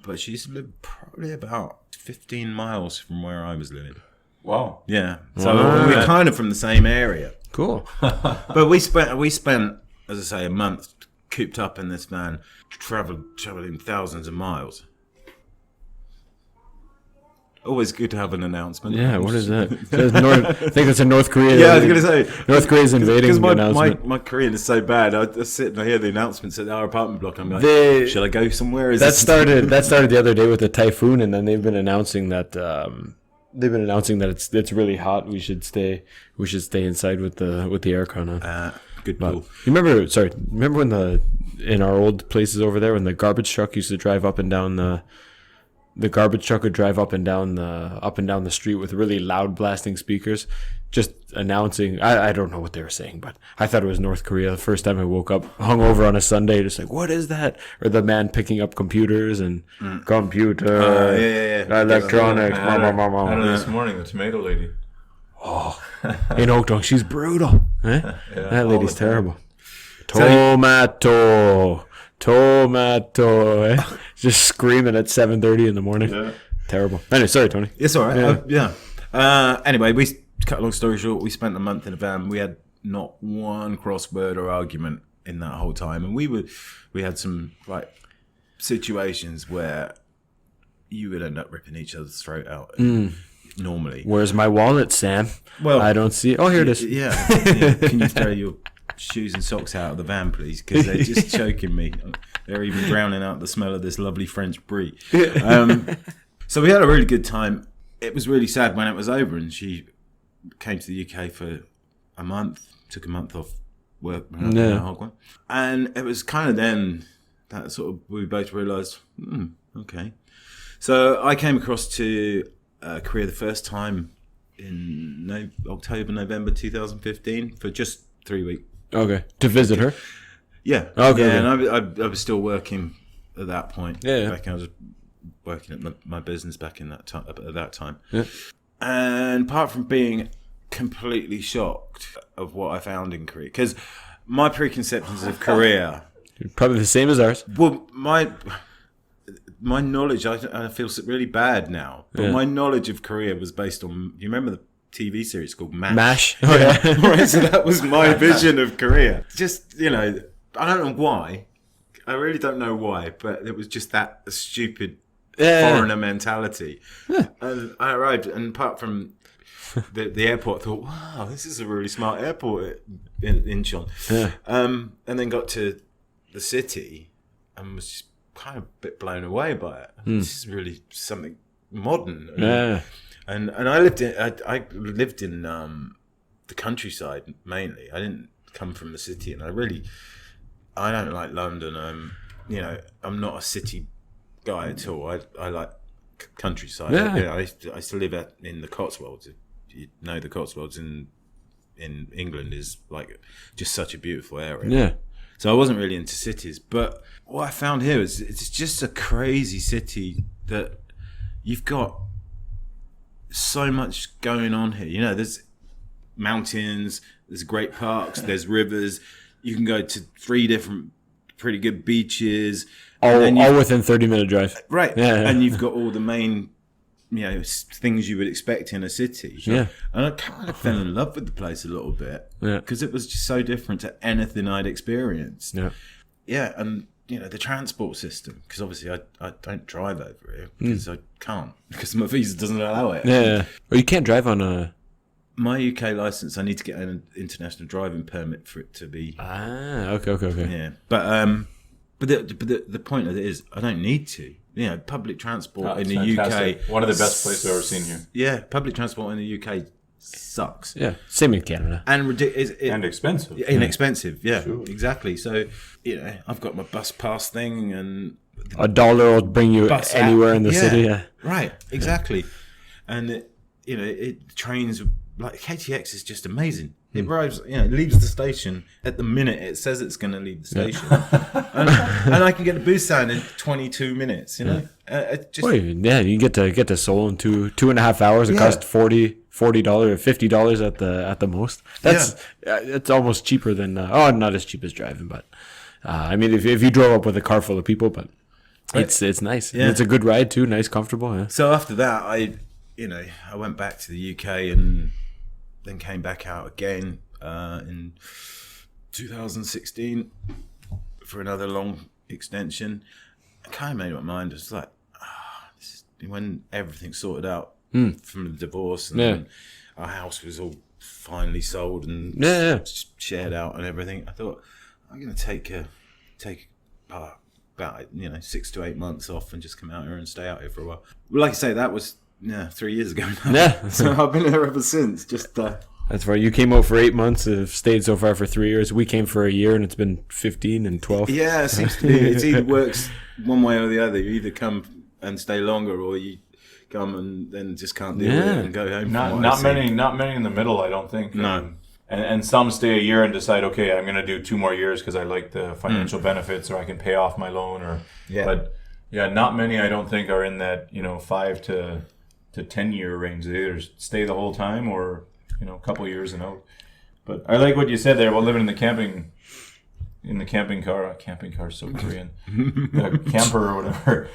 but she used to live probably about 15 miles from where I was living. Wow. Yeah. So we're kind of from the same area. Cool. But we spent, as I say, a month cooped up in this van, traveling thousands of miles. Always good to have an announcement. Yeah, what is that? I think it's a North Korea. Yeah, I was going to say. North Korea's invading the Because announcement. my Korean is so bad. I sit and I hear the announcements at our apartment block. I'm like, should I go somewhere? That started the other day with the typhoon, and then they've been announcing that it's really hot. We should stay inside with the aircon on. Good But pull. you remember when in our old places over there when the garbage truck used to drive up and down the garbage truck would drive up and down the street with really loud blasting speakers, just announcing. I don't know what they were saying, but I thought it was North Korea. The first time I woke up, hungover on a Sunday, just like, what is that? Or the man picking up computers and computer, electronics. I had her this morning, the tomato lady. Oh, in Oakdale, she's brutal. Eh? That lady's the time. terrible. Tomato, eh? Just screaming at 7:30 in the morning. Yeah. Terrible. Anyway, sorry, Tony. It's all right. Yeah. Anyway, we cut a long story short. We spent a month in a van. We had not one crossword or argument in that whole time, and we had some situations where you would end up ripping each other's throat out. normally. Where's my wallet, Sam? Well, I don't see it. Oh, here it is. Yeah. Can you throw your shoes and socks out of the van, please? Because they're just choking me. They're even drowning out the smell of this lovely French brie. So we had a really good time. It was really sad when it was over, and she came to the UK for a month, took a month off work. And it was kind of then that sort of, we both realised, okay. So I came across to Korea the first time in November 2015 for just 3 weeks. Okay. To visit her? Yeah. Okay. Yeah, and I was still working at that point. Yeah. Back, I was working at my business back in that time. At that time. Yeah. And apart from being completely shocked of what I found in Korea, because my preconceptions of Korea, Probably the same as ours. well, my knowledge, I feel really bad now, but my knowledge of Korea was based on, you remember the TV series called MASH? MASH? Oh, yeah. Right, so that was my vision of Korea. Just, I don't know why. I really don't know why, but it was just that stupid foreigner mentality. And I arrived, and apart from the airport, I thought, wow, this is a really smart airport in Incheon. Yeah. And then got to the city and was just kind of a bit blown away by it. This is really something modern. Yeah. And I lived in the countryside mainly. I didn't come from the city, and I don't like London. I'm not a city guy at all. I like countryside. Yeah. I used to live in the Cotswolds. If you know, the Cotswolds in England is like just such a beautiful area. Yeah. So I wasn't really into cities, but what I found here is it's just a crazy city that you've got so much going on here. There's mountains, there's great parks, there's rivers. You can go to 3 different pretty good beaches. All within 30-minute drive. Right. Yeah. And you've got all the main, things you would expect in a city. Yeah. And I kind of fell in love with the place a little bit. Yeah. Because it was just so different to anything I'd experienced. Yeah. Yeah, and the transport system, because obviously I don't drive over here because I can't, because my visa doesn't allow it. Yeah. Or you can't drive on a... My UK license, I need to get an international driving permit for it to be. Okay. Yeah, but the point of it is, I don't need to. Public transport in the fantastic. UK. One of the best places I've ever seen here. Yeah, public transport in the UK sucks. Yeah. Same in Canada. And And expensive. Inexpensive. Yeah, Sure. exactly. So I've got my bus pass thing, and $1 will bring you bus anywhere app. in the city. Yeah. Right, exactly. And it trains, like KTX is just amazing. It arrives, it leaves the station at the minute it says it's going to leave the station, and I can get to Busan in 22 minutes. It just, you get to Seoul in 2.5 hours. It costs $40 or $50 at the most. That's it's almost cheaper than not as cheap as driving, but if you drove up with a car full of people, but it's nice. Yeah. And it's a good ride too, nice, comfortable. Yeah. So after that, I went back to the UK and then came back out again in 2016 for another long extension. I kind of made up my mind. It was like, this is when everything's sorted out from the divorce, and then our house was all finally sold and shared out and everything. I thought, I'm going to take about 6 to 8 months off and just come out here and stay out here for a while. Well, like I say, that was 3 years ago now. Yeah. So I've been here ever since. Just That's right. You came out for 8 months, have stayed so far for 3 years. We came for a year, and it's been 15 and 12. yeah, it seems to be. It either works one way or the other. You either come and stay longer, or you come and then just can't deal with it and go home. Not many in the middle, I don't think. No. And some stay a year and decide, okay, I'm going to do 2 more years because I like the financial benefits, or I can pay off my loan, but not many I don't think are in that 5 to 10 year range. They either stay the whole time or a couple of years and out. But I like what you said there about living in the camping car. Camping car is so Korean. The camper or whatever.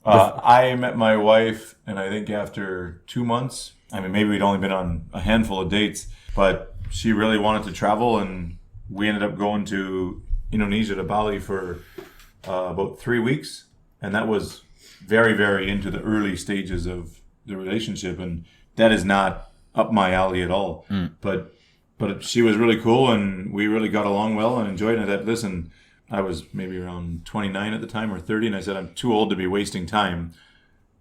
I met my wife, and I think after 2 months, maybe we'd only been on a handful of dates, but she really wanted to travel, and we ended up going to Indonesia, to Bali, for about 3 weeks. And that was very, very into the early stages of the relationship, and that is not up my alley at all. But she was really cool, and we really got along well and enjoyed it. That listen, I was maybe around 29 at the time or 30, and I said, I'm too old to be wasting time,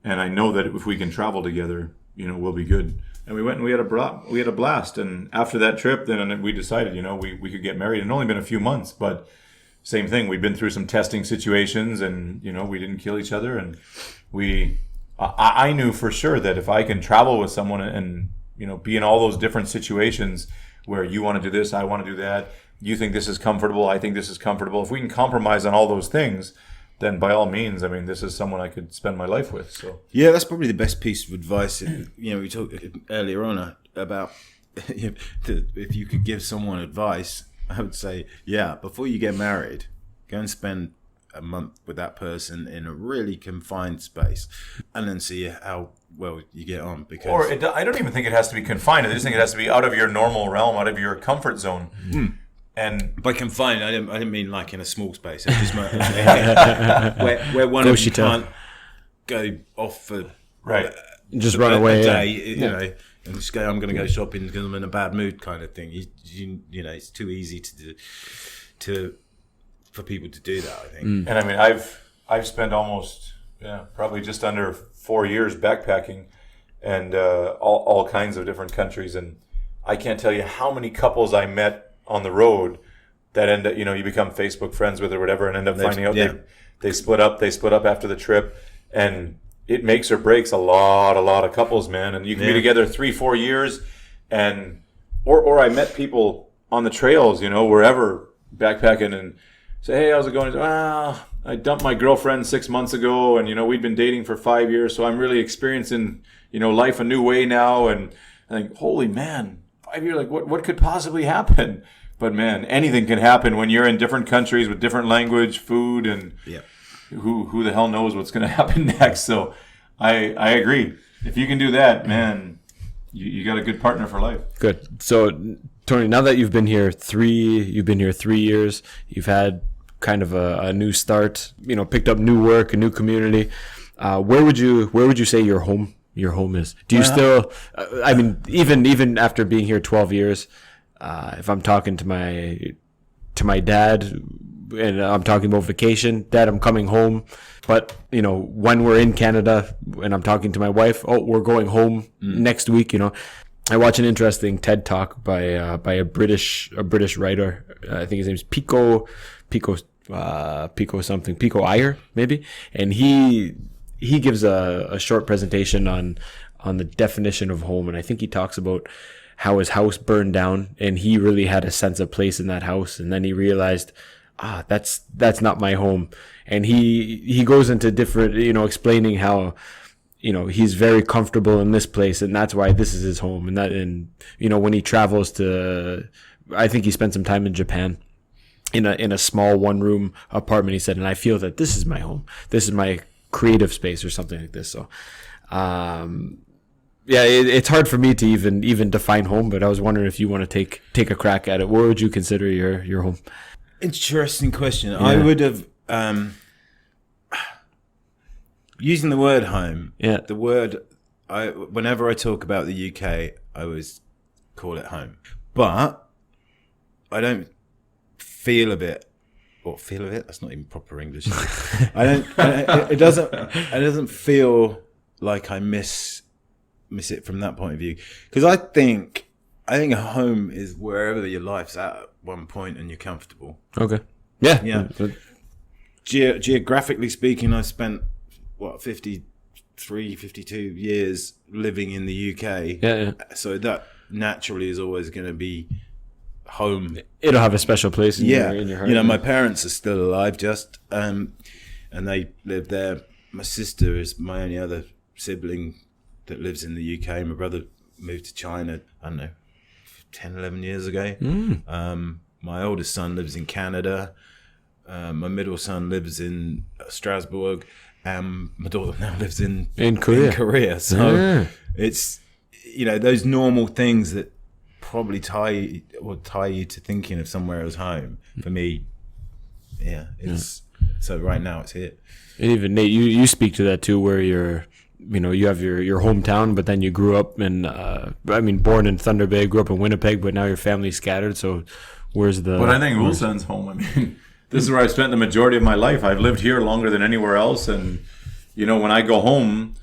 and I know that if we can travel together, we'll be good. And we went and we had a blast. And after that trip, then we decided, we could get married. It had only been a few months, but same thing. We've been through some testing situations, and we didn't kill each other. And I knew for sure that if I can travel with someone and be in all those different situations where you want to do this, I want to do that, you think this is comfortable, I think this is comfortable. If we can compromise on all those things, then by all means, this is someone I could spend my life with. So yeah, that's probably the best piece of advice. We talked earlier on about if you could give someone advice, I would say, before you get married, go and spend a month with that person in a really confined space, and then see how well you get on. Because I don't even think it has to be confined. I just think it has to be out of your normal realm, out of your comfort zone. And by confined, I didn't mean like in a small space. I just meant where one of you can't go off for just run away. A day, and just go. I'm going to go shopping because I'm in a bad mood, kind of thing. It's too easy for people to do that, I think. And I've spent almost probably just under 4 years backpacking, and all kinds of different countries, and I can't tell you how many couples I met on the road that end up, you become Facebook friends with or whatever, and end up finding out they split up after the trip, and it makes or breaks a lot of couples, man. And you can be together 3-4 years, and or I met people on the trails, wherever, backpacking, and say, hey, how's it going? I dumped my girlfriend 6 months ago, and we'd been dating for 5 years, so I'm really experiencing life a new way now. And I think, holy man, 5 years, like what could possibly happen? But man, anything can happen when you're in different countries with different language, food, and who the hell knows what's going to happen next. So I agree. If you can do that, man, you got a good partner for life. Good. So Tony, now that you've been here 3 years, you've had kind of a new start, picked up new work, a new community. Where would you say your home is? Do you still, even after being here 12 years, if I'm talking to my dad and I'm talking about vacation, Dad, I'm coming home. But, when we're in Canada and I'm talking to my wife, we're going home next week, I watch an interesting TED Talk by a British writer. I think his name's Pico Iyer, maybe. And he gives a short presentation on the definition of home, and I think he talks about how his house burned down, and he really had a sense of place in that house, and then he realized, that's not my home. And he goes into different, explaining how, he's very comfortable in this place, and that's why this is his home. And when he travels to, I think he spent some time in Japan, in a small 1-room apartment, he said, and I feel that this is my home. This is my creative space or something like this. So, it's hard for me to even define home, but I was wondering if you want to take a crack at it. Where would you consider your home? Interesting question. I would have, using the word home, the word, whenever I talk about the UK, I always call it home. But I don't feel of it. That's not even proper English. It doesn't feel like I miss it from that point of view, because I think a home is wherever your life's at one point and you're comfortable. Okay. Geographically speaking, I've spent 52 years living in the UK. So that naturally is always going to be home. It'll have a special place in your heart. My parents are still alive, and they live there. My sister is my only other sibling that lives in the UK. My brother moved to China, I don't know, 10, 11 years ago. My oldest son lives in Canada. My middle son lives in Strasbourg. My daughter now lives in Korea. So it's, those normal things that probably tie you to thinking of somewhere as home. For me, so right now it's here. And even Nate, you speak to that too, where you have your hometown, but then you grew up in, born in Thunder Bay, grew up in Winnipeg, but now your family's scattered. So where's the? But I think Ulsan's home. I mean, this is where I've spent the majority of my life. I've lived here longer than anywhere else, and when I go home,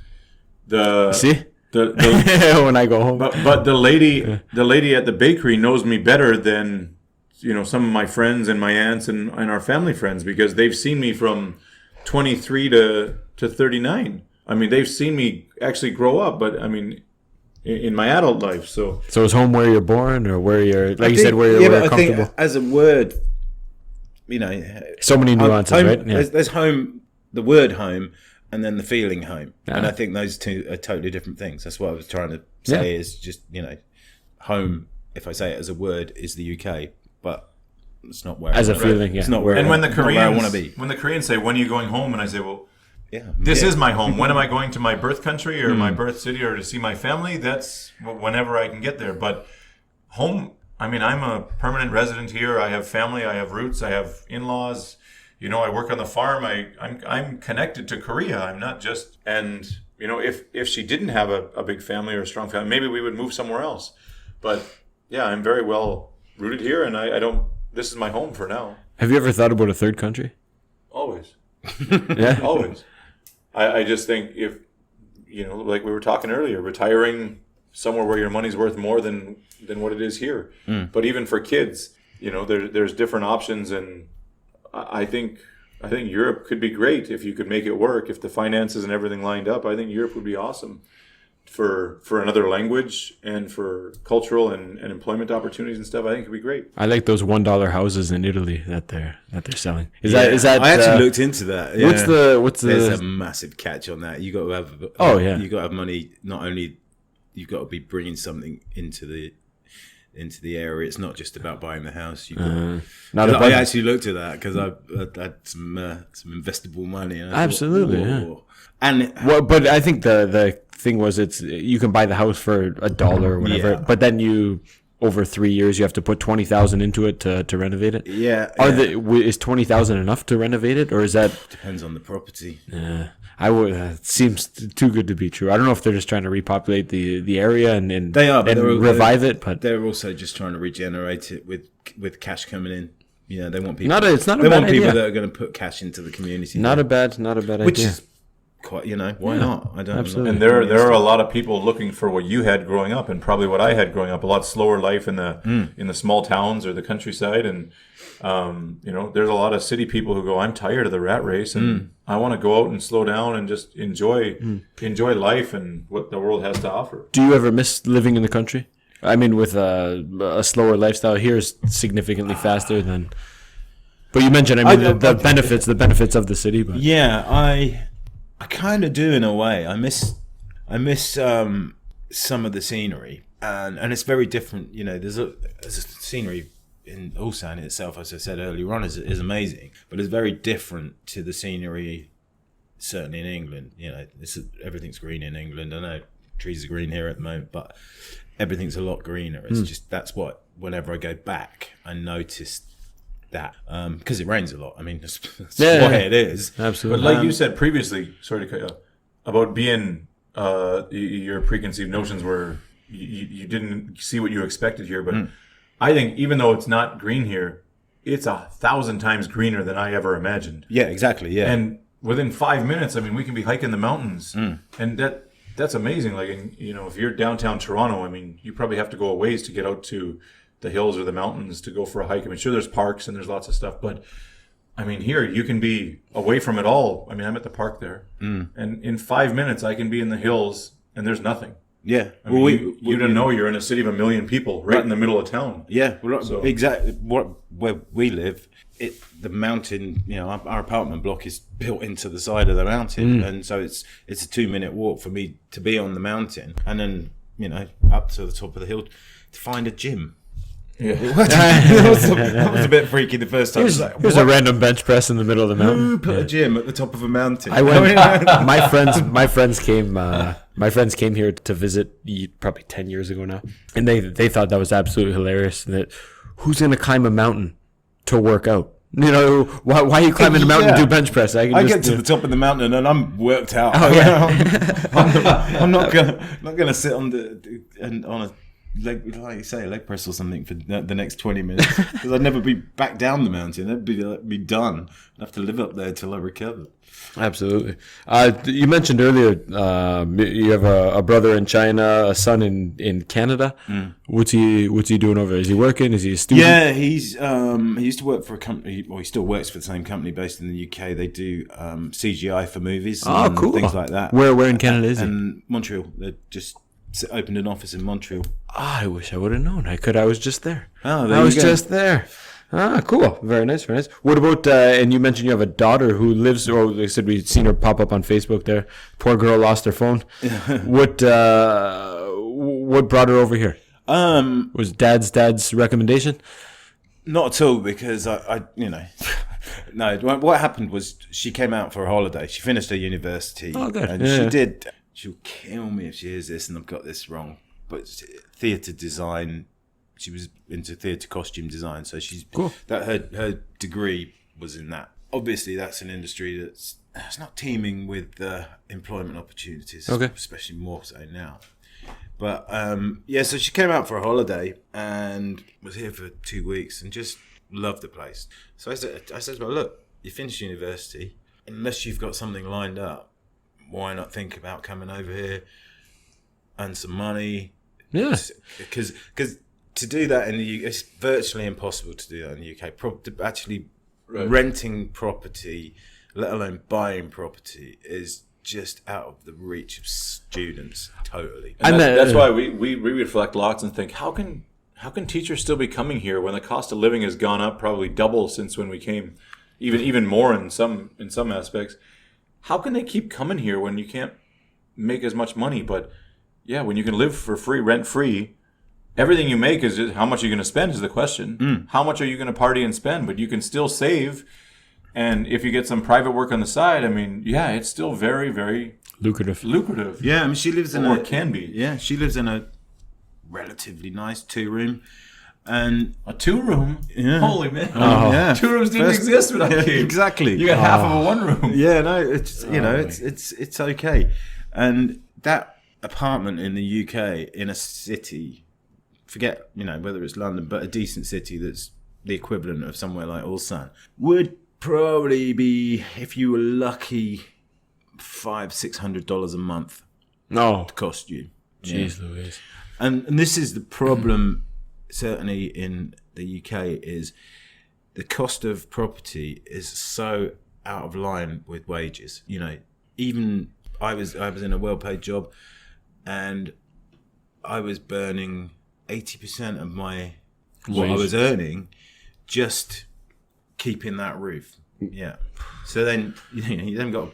when I go home, but the lady at the bakery knows me better than some of my friends and my aunts and our family friends, because they've seen me from 23 to 39. I mean, they've seen me actually grow up, but I mean, in my adult life. So is home where you're born, or where you're, like you said, where you're comfortable? I think as a word, so many nuances, home, right? Yeah. There's home, the word home, and then the feeling home, Yeah. and I think those two are totally different things. That's what I was trying to say. Is just home. If I say it as a word, is the UK, but it's not where As a feeling, yeah. It's not where. And when the not where I want to Koreans be. when the Koreans say, "When are you going home?" and I say, "Well, Yeah, this is my home. When am I going to my birth country or my birth city or to see my family? That's whenever I can get there." But home, I mean, I'm a permanent resident here. I have family. I have roots. I have in-laws. I work on the farm. I'm connected to Korea. I'm not just, and if she didn't have a big family or a strong family, maybe we would move somewhere else. But yeah, I'm very well rooted here, and I don't. This is my home for now. Have you ever thought about a third country? Always. Yeah, Always. I just think if, like we were talking earlier, retiring somewhere where your money's worth more than what it is here. But even for kids, there's different options, and I think Europe could be great if you could make it work, if the finances and everything lined up. I think Europe would be awesome for another language and for cultural and employment opportunities and stuff. I think it'd be great. I like those $1 houses in Italy that they're selling. Is that? I actually looked into that. Yeah. What's the? There's a massive catch on that. You got to have. You got to have money. Not only you've got to be bringing something into the area. It's not just about buying the house. I actually looked at that because I had some investable money. And Absolutely, yeah. And but I think the thing was you can buy the house for $1 or whatever, Yeah. but then over 3 years you have to put 20,000 into it to renovate it. yeah, Is 20,000 enough to renovate it, or is that? depends on the property. Yeah, I would. It seems too good to be true. I don't know if they're just trying to repopulate the area and They are, but and revive it, but they're also just trying to regenerate it with cash coming in. They want people. it's not a They bad want people idea. that are going to put cash into the community. Not a bad idea. which is quite. Why not? I don't. absolutely. And there are a lot of people looking for what you had growing up, and probably what I had growing up. A lot slower life in the small towns or the countryside, and there's a lot of city people who go, "I'm tired of the rat race, and I want to go out and slow down and just enjoy life and what the world has to offer." Do you ever miss living in the country? I mean, with a slower lifestyle here is significantly faster than. But you mentioned, the benefits of the city. But Yeah, I kind of do in a way. I miss some of the scenery, and it's very different. There's a scenery in Ulsan itself, as I said earlier on, is amazing, but it's very different to the scenery, certainly in England. Everything's green in England. I know trees are green here at the moment, but everything's a lot greener. It's just that's what whenever I go back, I notice that because it rains a lot. I mean, that's why it is. absolutely. But like you said previously, sorry to cut you off, about being your preconceived notions were you didn't see what you expected here. But I think even though it's not green here, it's 1,000 times greener than I ever imagined. Yeah, exactly. Yeah, And within 5 minutes, I mean, we can be hiking the mountains, and that's amazing. Like, if you're downtown Toronto, I mean, you probably have to go a ways to get out to the hills or the mountains to go for a hike. I mean, sure, there's parks and there's lots of stuff, but I mean, here you can be away from it all. I mean, I'm at the park there, and in 5 minutes I can be in the hills, and there's nothing. yeah. I mean, you don't know you're in a city of 1 million people, right in the middle of town. Yeah, So- exactly. Where we live, the mountain. Our apartment block is built into the side of the mountain, and so it's a 2-minute walk for me to be on the mountain, and then up to the top of the hill to find a gym. Yeah. that was a bit freaky the first time. There's a random bench press in the middle of the mountain. Who put a gym at the top of a mountain? I went. my friends came. My friends came here to visit probably 10 years ago now, and they thought that was absolutely hilarious. That who's gonna climb a mountain to work out? You know, why are you climbing a mountain to do bench press? I get to the top of the mountain and I'm worked out. Oh, yeah. I'm not gonna sit on a leg, like you say, a leg press or something for the next 20 minutes because I'd never be back down the mountain. That'd be done. I'd have to live up there till I recover. Absolutely. You mentioned earlier you have a brother in China, a son in Canada. What's he doing over there? Is he working? Is he a student? Yeah, he used to work for a company, or he still works for the same company based in the UK. They do CGI for movies and cool. things like that. Where in Canada is he? And Montreal. They just opened an office in Montreal. I wish I would have known. I was just there. Oh, there I you was go. just there. Cool. Very nice, very nice. What about, and you mentioned you have a daughter who lives, or like I said, we've seen her pop up on Facebook there. Poor girl lost her phone. What brought her over here? Was dad's recommendation? Not at all, because I no. What happened was she came out for a holiday. She finished her university. Oh, good. And Yeah. she did. She'll kill me if she hears this and I've got this wrong. But theatre design, she was into theatre costume design. So she's Cool. that her degree was in that. Obviously, that's an industry it's not teeming with employment opportunities. Okay. Especially more so now. But so she came out for a holiday and was here for 2 weeks and just loved the place. So I said, well, look, you finished university, unless you've got something lined up, why not think about coming over here, earn some money? Yeah. Because to do that in the UK, it's virtually impossible to do that in the UK. Actually, renting property, let alone buying property, is just out of the reach of students totally. And that's why we reflect lots and think, how can teachers still be coming here when the cost of living has gone up probably double since when we came, even more in some aspects. How can they keep coming here when you can't make as much money? But yeah, when you can live for free, rent free, everything you make is just how much you're going to spend is the question. How much are you going to party and spend? But you can still save. And if you get some private work on the side, I mean, yeah, it's still very, very Lucrative. Yeah, I mean, she lives in or can be. Yeah, she lives in a relatively nice 2-room. And A 2-room? Yeah. Holy man. yeah, 2 rooms didn't exist when I came. Exactly. You got half of a 1 room. Yeah, no, it's it's okay. And that apartment in the UK in a city, forget whether it's London, but a decent city that's the equivalent of somewhere like Ulsan, would probably be, if you were lucky, $500-600 a month No. to cost you. Jeez Louise. And this is the problem, certainly in the UK, is the cost of property is so out of line with wages. Even I was in a well-paid job, and I was burning 80% of what I Wage. was earning just keeping that roof. Yeah. So then you then got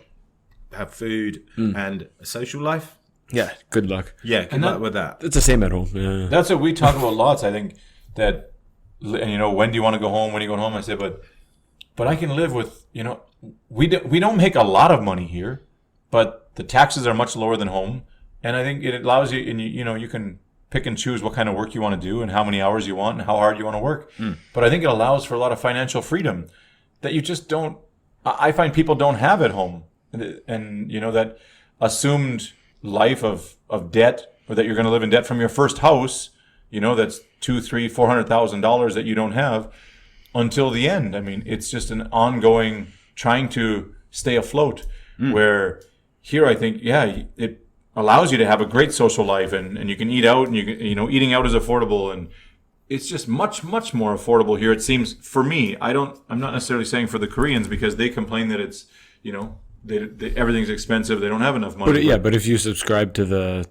to have food and a social life. Yeah, good luck. Yeah, good luck with that. It's the same at home. Yeah. That's what we talk about lots. I think that, when do you want to go home? When are you going home? I say, but I can live with, we don't make a lot of money here, but the taxes are much lower than home. And I think it allows you, and you can pick and choose what kind of work you want to do and how many hours you want and how hard you want to work. But I think it allows for a lot of financial freedom that you just don't, I find people don't have at home. And that assumed life of debt, or that you're going to live in debt from your first house, that's $200,000-$400,000 that you don't have until the end. I mean, it's just an ongoing trying to stay afloat, where here I think, it allows you to have a great social life, and you can eat out, and you can, eating out is affordable, and it's just much, much more affordable here. It seems, for me. I'm not necessarily saying for the Koreans, because they complain that it's, everything's expensive. They don't have enough money. But if you subscribe to the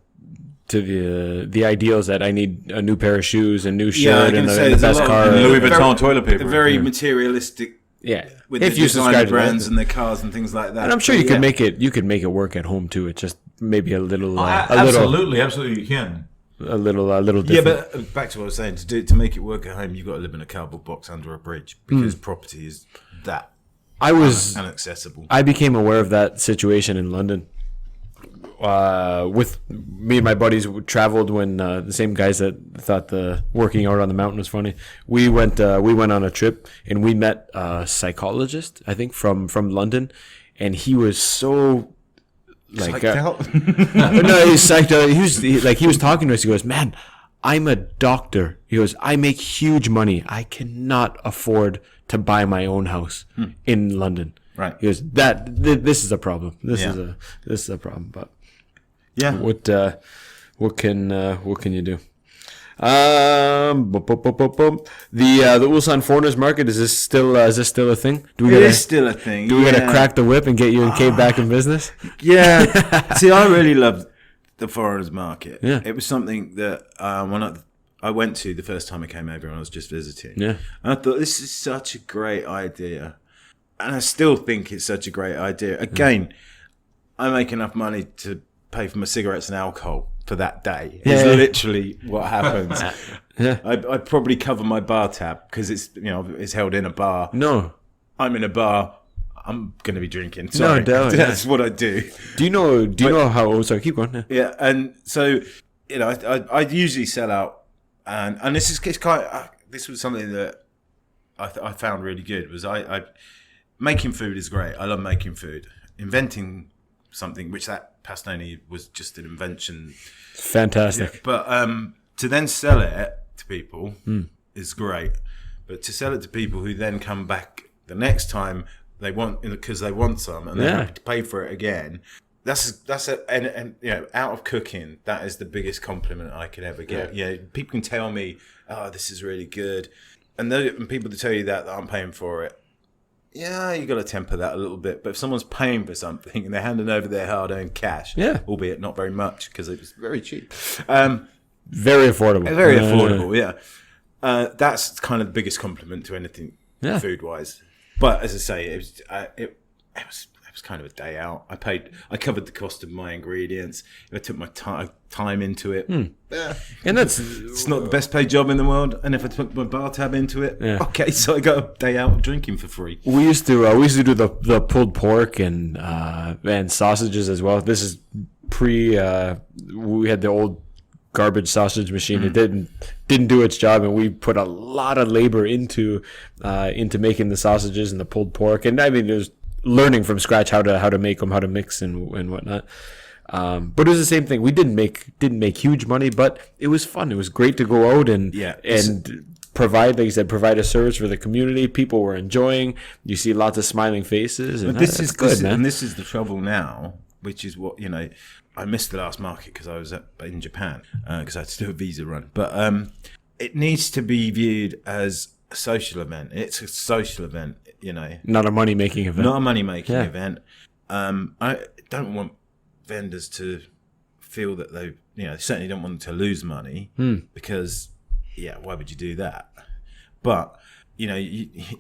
ideals that I need a new pair of shoes, a new shirt, and the best car, Louis Vuitton toilet paper. They're very materialistic. With if the you designer subscribe to brands that. and their cars and things like that. And I'm sure you could make it work at home too. It's just maybe a little, absolutely you can. a little different. Yeah, but back to what I was saying. To make it work at home, you've got to live in a cardboard box under a bridge, because property is that I was inaccessible. I became aware of that situation in London with me and my buddies traveled when the same guys that thought the working out on the mountain was funny. We went on a trip and we met a psychologist, I think from London, and he was so like Psyched out? no, he's psyched out. He was talking to us. He goes, "Man, I'm a doctor." He goes, "I make huge money. I cannot afford to buy my own house in London." Right. He goes, this is a problem. This Yeah. is a problem. But Yeah. what can you do? The Ulsan Foreigners Market, is this still a thing? Do we It gotta, is still a thing. do we gotta crack the whip and get you and Kate back in business? Yeah. See, I really loved the foreigners market. Yeah. It was something that when I went to the first time I came over and I was just visiting. Yeah. And I thought, this is such a great idea. And I still think it's such a great idea. Again, I make enough money to pay for my cigarettes and alcohol for that day. It's Yeah. literally what happens. Yeah. I probably cover my bar tab because it's held in a bar. No. I'm in a bar. I'm going to be drinking. Sorry. doubt, That's what I do. Do you know how? Oh, sorry, keep going. Yeah. Yeah, and so I usually sell out, and this is this was something that I found really good. Was I making food is great. I love making food. Inventing something, which that pastone was just an invention. Fantastic. But to then sell it to people is great. But to sell it to people who then come back the next time they want, because they want some and they're happy to pay for it again. And out of cooking, that is the biggest compliment I could ever get. Yeah, people can tell me, "Oh, this is really good," and people to tell you that aren't paying for it. Yeah, you got to temper that a little bit. But if someone's paying for something and they're handing over their hard-earned cash, albeit not very much because it was very cheap, Very affordable. very affordable. Yeah, that's kind of the biggest compliment to anything food-wise. But as I say, it was kind of a day out. I covered the cost of my ingredients. I took my time into it. Yeah. And It's not the best paid job in the world. And if I took my bar tab into it, okay, so I got a day out drinking for free. we used to do the pulled pork and sausages as well. This is pre we had the old garbage sausage machine. It didn't do its job, and we put a lot of labor into making the sausages and the pulled pork. And I mean, it was learning from scratch how to make them, how to mix and whatnot. But it was the same thing. We didn't make huge money, but it was fun. It was great to go out and provide, like you said, provide a service for the community. People were enjoying. You see lots of smiling faces. And But this that's is good, man. And this is the trouble now, which is what I missed the last market because I was in Japan because I had to do a visa run. But it needs to be viewed as a social event. It's a social event, Not a money making event. not a money making event. I don't want vendors to feel that they certainly don't want them to lose money because why would you do that? But you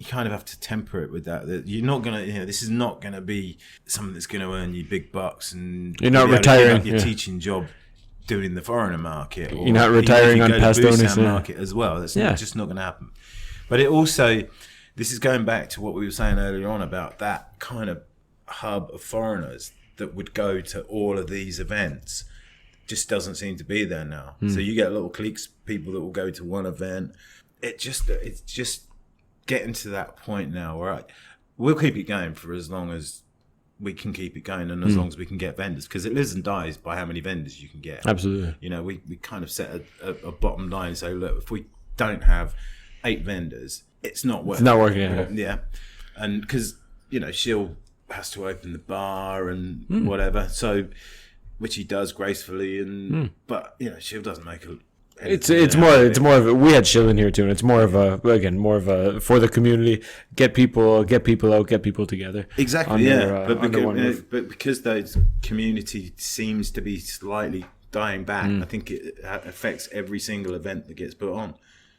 kind of have to temper it with that you're not gonna this is not gonna be something that's gonna earn you big bucks, and You're not be able to give retiring, up your teaching job doing the foreigner market, or You're not even if retiring you on go to pastones, Busan yeah. market as well. That's Yeah. just not going to happen. But it also, this is going back to what we were saying earlier on about that kind of hub of foreigners that would go to all of these events. Just doesn't seem to be there now. So you get little cliques, people that will go to one event. It's just getting to that point now where we'll keep it going for as long as we can keep it going, and as long as we can get vendors, because it lives and dies by how many vendors you can get. Absolutely. We kind of set a bottom line and say, look, if we don't have 8 vendors, it's not working. It's not working. Yeah. Yeah, and because she'll has to open the bar and whatever, so which he does gracefully, and but Shield doesn't make a. It's more of a, we had Shill in here too, and it's more of a for the community, get people out, get people together. Exactly, under, but one roof. because those community seems to be slightly dying back, I think it affects every single event that gets put on.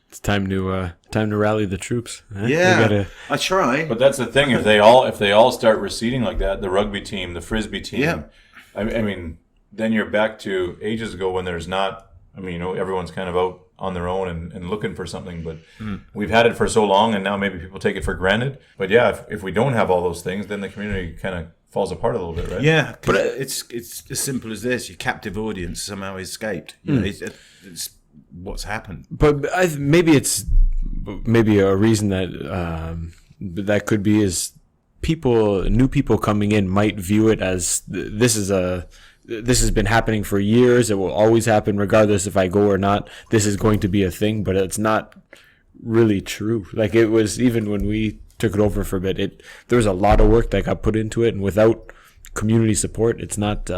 It's time to rally the troops. Eh? Yeah, I try. But that's the thing. If they all start receding like that, the rugby team, the frisbee team. Yeah. I mean, then you're back to ages ago when there's not. I mean, everyone's kind of out on their own and looking for something. But we've had it for so long, and now maybe people take it for granted. But yeah, if we don't have all those things, then the community kind of falls apart a little bit, right? Yeah, but it's as simple as this: your captive audience somehow escaped. You know, it's what's happened. But maybe it's a reason that could be is new people coming in might view it as this has been happening for years. It will always happen, regardless if I go or not. This is going to be a thing, but it's not really true. Like it was even when we took it over for a bit. There was a lot of work that got put into it, and without community support, it's not.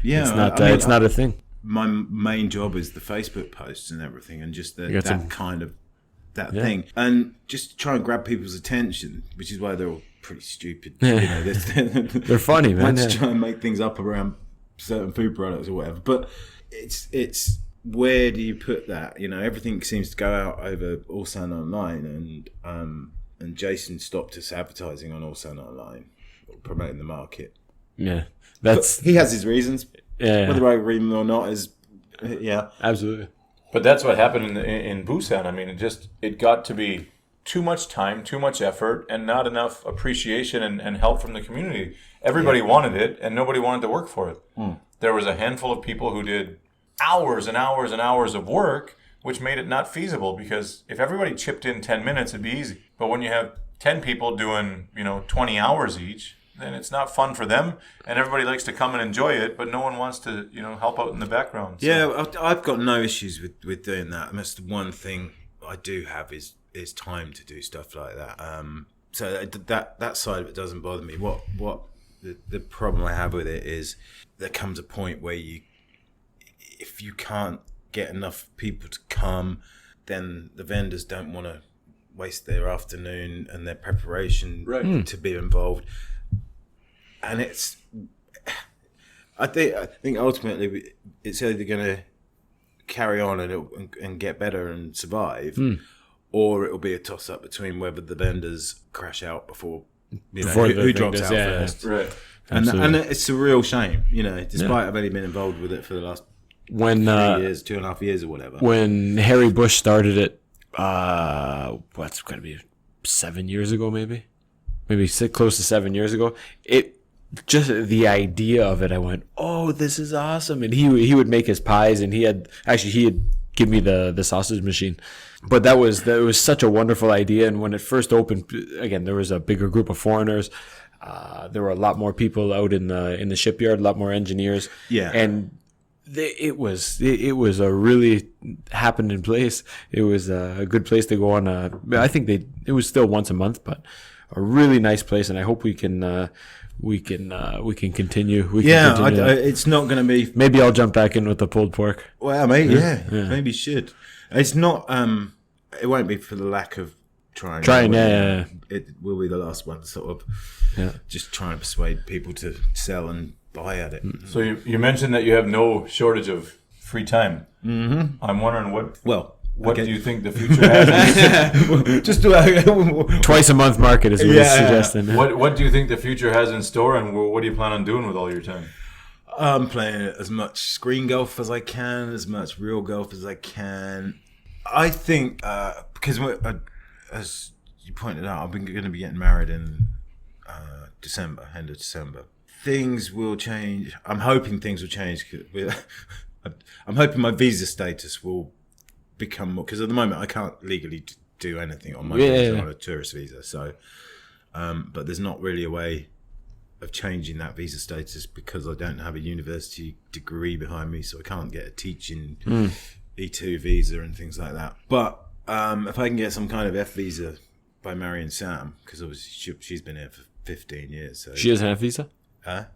It's not a thing. My main job is the Facebook posts and everything, and just that thing, and just try and grab people's attention, which is why they're all pretty stupid. You know, they're funny, man. Let's try and make things up around certain food products or whatever. But it's where do you put that? You know, everything seems to go out over Ulsan Online, and Jason stopped us advertising on Ulsan Online, or promoting the market. Yeah, but he has his reasons. Yeah, whether I agree with them or not is, yeah, absolutely. But that's what happened in Busan. I mean, it got to be too much time, too much effort, and not enough appreciation and help from the community. Everybody wanted it, and nobody wanted to work for it. There was a handful of people who did hours and hours and hours of work, which made it not feasible, because if everybody chipped in 10 minutes, it'd be easy. But when you have 10 people doing, 20 hours each, then it's not fun for them, and everybody likes to come and enjoy it, but no one wants to, help out in the background. So. Yeah, I've got no issues with doing that. And that's the one thing I do have is time to do stuff like that. So that side of it doesn't bother me. What the problem I have with it is there comes a point where if you can't get enough people to come, then the vendors don't want to waste their afternoon and their preparation to be involved. And I think ultimately it's either going to carry on and get better and survive, or it'll be a toss up between whether the vendors crash out before who drops out first. Right. And it's a real shame, despite I've only been involved with it for the last 3 years, 2.5 years or whatever. When Harry Bush started it, what's going to be 7 years ago, maybe close to 7 years ago. Just the idea of it, I went, "Oh, this is awesome!" And he would make his pies, and he had give me the sausage machine. But that was such a wonderful idea. And when it first opened, again, there was a bigger group of foreigners. There were a lot more people out in the shipyard, a lot more engineers. Yeah, and it was a really happening place. It was a good place to go on. I think it was still once a month, but a really nice place, and I hope we can continue. It's not going to be. Maybe I'll jump back in with the pulled pork. Well, maybe maybe you should. It's not. It won't be for the lack of trying. Yeah. It will be the last one, sort of. Yeah. Just trying to persuade people to sell and buy at it. So you mentioned that you have no shortage of free time. Mm-hmm. I'm wondering what do you think the future has? Just twice a month market is what he's suggesting. What do you think the future has in store, and what do you plan on doing with all your time? I'm playing as much screen golf as I can, as much real golf as I can. I think because as you pointed out, I'm going to be getting married in December, end of December. Things will change. I'm hoping things will change. I'm hoping my visa status will become more, because at the moment I can't legally do anything on my visa, on a tourist visa. So, but there's not really a way of changing that visa status because I don't have a university degree behind me, so I can't get a teaching E2 visa and things like that. But if I can get some kind of F visa by marrying Sam, because obviously she's been here for 15 years. So she doesn't have visa?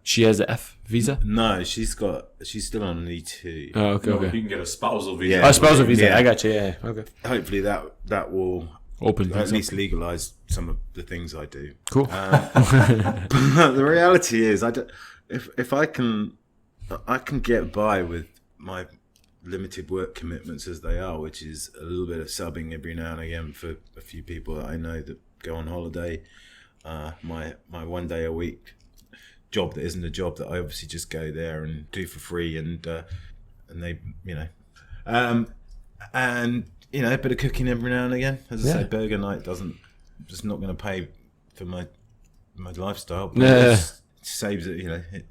She has an F visa? No, she's still on an E2. Oh, okay. You can get a spousal visa. Yeah, spousal visa. Yeah. I got you. Yeah, okay. Hopefully that will open at least legalize some of the things I do. Cool. But the reality is, if I can get by with my limited work commitments as they are, which is a little bit of subbing every now and again for a few people that I know that go on holiday. My 1 day a week job that isn't a job that I obviously just go there and do for free, and they a bit of cooking every now and again. As I say, burger night just not going to pay for my lifestyle. But saves it.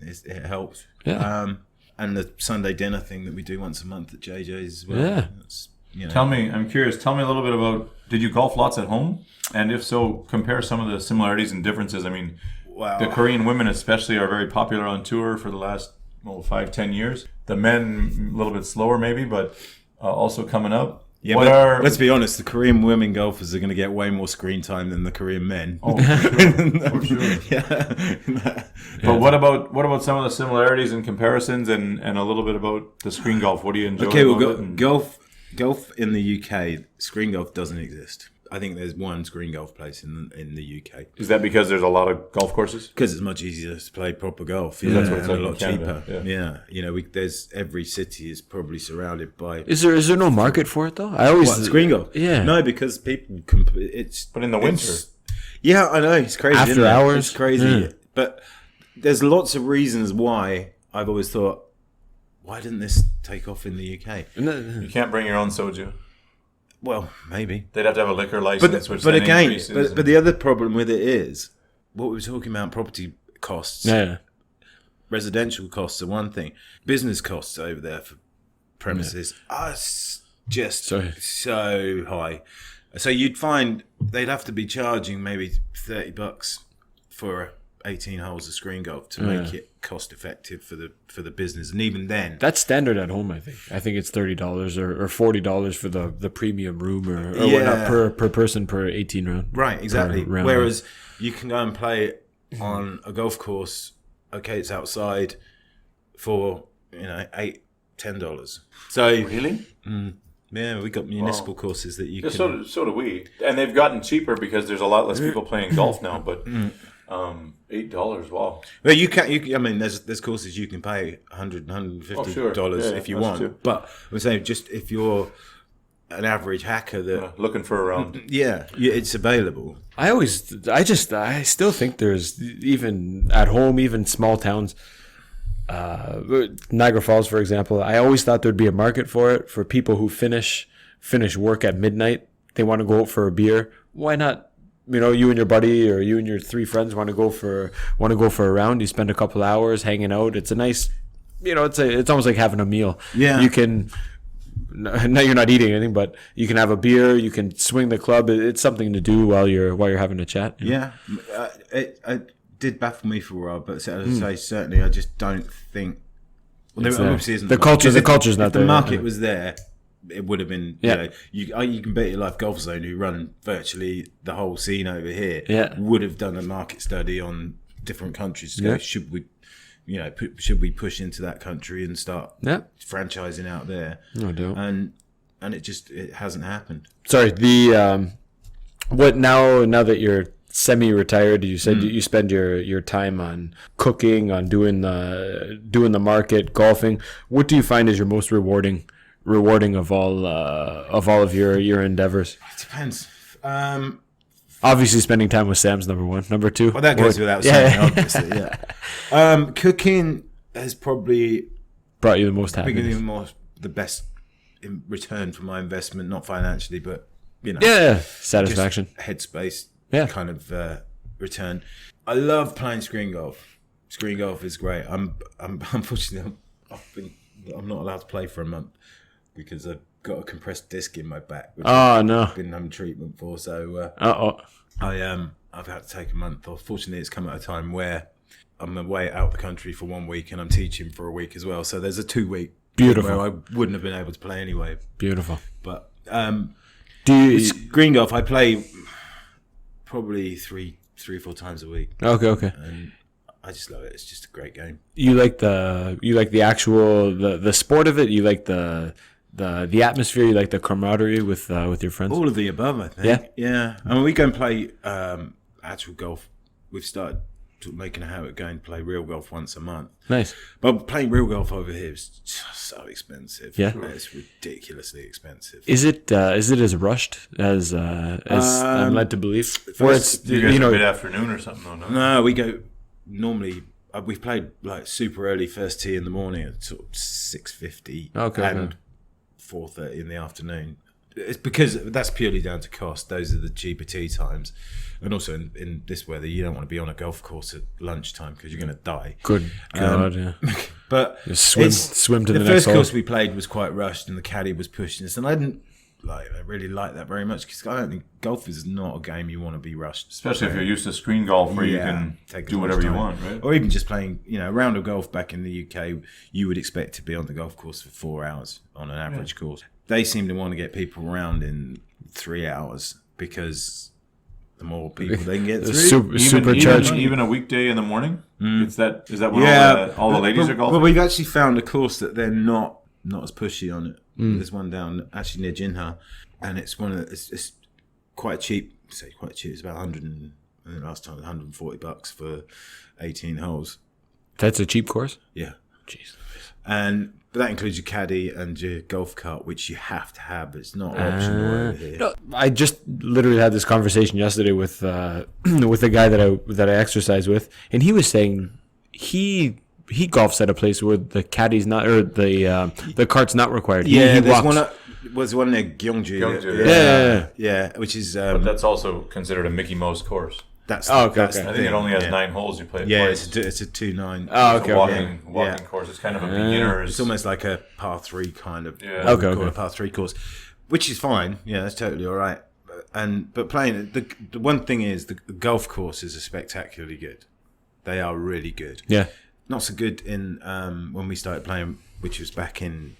It helps. Yeah. And the Sunday dinner thing that we do once a month at JJ's as well. Yeah. That's, I'm curious. Tell me a little bit about. Did you golf lots at home? And if so, compare some of the similarities and differences. I mean, the Korean women especially are very popular on tour for the last 5-10 years. The men a little bit slower maybe, but also coming up. Yeah, let's be honest. The Korean women golfers are going to get way more screen time than the Korean men. Oh, for sure. Yeah. But what about some of the similarities and comparisons, and a little bit about the screen golf? What do you enjoy? Okay, about it? golf in the UK, screen golf doesn't exist. I think there's one screen golf place in the UK. Is that because there's a lot of golf courses? Because it's much easier to play proper golf. That's what it's and like a lot in Canada, cheaper. Yeah. There's every city is probably surrounded by. Is there no market for it though? I always Screen golf? Yeah. No, because people it's. But in the winter. Yeah, I know, it's crazy. After isn't it? hours? It's crazy. Yeah. But there's lots of reasons why I've always thought, why didn't this take off in the UK? You can't bring your own soju. Well, maybe. They'd have to have a liquor license, But which then again, increases. but the other problem with it is what we were talking about: property costs. Yeah. Residential costs are one thing. Business costs over there for premises are just so high. So you'd find they'd have to be charging maybe $30 for 18 holes of screen golf to make it cost effective for the business, and even then, That's standard at home, I think. I think it's $30 or $40 for the premium room or whatnot per person per 18 round. right, exactly. round. Whereas you can go and play on a golf course. Okay, it's outside for $8-10. So Really? yeah, we got municipal courses that you Yeah, can. so do we. And they've gotten cheaper because there's a lot less people playing golf now. But $8, wow. Well, you can. I mean, there's courses you can pay $150 sure. Yeah, if you that's want. true. But I'm saying, just if you're an average hacker, that Looking for a round. yeah, it's available. I still think there's, even at home, even small towns, Niagara Falls, for example, I always thought there'd be a market for it, for people who finish work at midnight. They want to go out for a beer. Why not? You and your buddy or you and your 3 friends want to go for a round. You spend a couple hours hanging out. It's a nice, it's almost like having a meal. Yeah. You can. No, you're not eating anything, but you can have a beer. You can swing the club. It's something to do while you're having a chat. Yeah, it did baffle me for a while, but as I say, certainly, I just don't think. Well, there obviously isn't The culture. The culture's not if there. the market was there, it would have been. Yeah. You can bet your life Golf Zone, who run virtually the whole scene over here, Yeah. would have done a market study on different countries to Yeah. go, should we, should we push into that country and start Yeah. franchising out there? No doubt. And it hasn't happened. Sorry. What now that you're semi-retired, you said you spend your time on cooking, on doing the market, golfing. What do you find is your most rewarding of all of your endeavors? It depends. Obviously, spending time with Sam's number 1. Number 2. Well, that goes without saying, obviously. Yeah. Cooking has probably Brought you the most been happiness. the best in return for my investment, not financially, but Yeah, satisfaction. just headspace Yeah. kind of return. I love playing screen golf. Screen golf is great. I'm unfortunately I'm not allowed to play for a month because I've got a compressed disc in my back, which Oh no. I've been having treatment for. So I've had to take a month off. Fortunately, it's come at a time where I'm away out the country for 1 week and I'm teaching for a week as well. So there's a 2-week Beautiful. where I wouldn't have been able to play anyway. Beautiful. But Do you? screen golf, I play probably three or 4 times a week, Okay. and I just love it. It's just a great game. You like the actual the sport of it. You like the atmosphere. You like the camaraderie with your friends. All of the above, I think. Yeah? I mean, we go and play actual golf. We've started making a habit of going to play real golf once a month. Nice. But playing real golf over here is just so expensive. Yeah. It's ridiculously expensive. Is it as rushed as I'm led to believe? Or it's You guys are mid-afternoon or something, though, no? No, we go normally. We've played like super early first tee in the morning at sort of 6:50 Okay, and okay. 4:30 in the afternoon. it's because that's purely down to cost. Those are the cheaper tee times. And also in this weather, you don't want to be on a golf course at lunchtime because you're going to die. Good God, yeah. But Just swim to the next first hole. course we played was quite rushed, and the caddy was pushing us, and I really like that very much because I don't think golf is not a game you want to be rushed. Especially if you're used to screen golf where you can take as do much whatever you time. want, right? Or even just playing, a round of golf back in the UK, you would expect to be on the golf course for 4 hours on an average course. They seem to want to get people around in 3 hours because the more people they can get through. Supercharged. Even a weekday in the morning? Is that when all the ladies are golfing? But we've actually found a course that they're not as pushy on it. There's one down actually near Jinha, and it's it's quite cheap. Say quite cheap. It's about I think last time $140 for 18 holes. That's a cheap course? Yeah. Jeez. But that includes your caddy and your golf cart, which you have to have. It's not optional over here. No, I just literally had this conversation yesterday with with a guy that I exercise with, and he was saying he golfs at a place where the caddy's not, or the cart's not required. He There's walks. was one near Gyeongju. Yeah, which is But that's also considered a Mickey Mouse course. that's okay. that's the I think it thing, only has yeah. 9 holes. You play it Yeah, twice. it's a 2-9. Oh, It's okay. a Okay. walking course. It's kind of a beginner's. It's almost like a par 3 kind of. Yeah. what we Okay, call okay. a par 3 course, which is fine. Yeah, that's totally all right. But playing the one thing is the golf courses are spectacularly good. They are really good. Yeah. Not so good in when we started playing, which was back in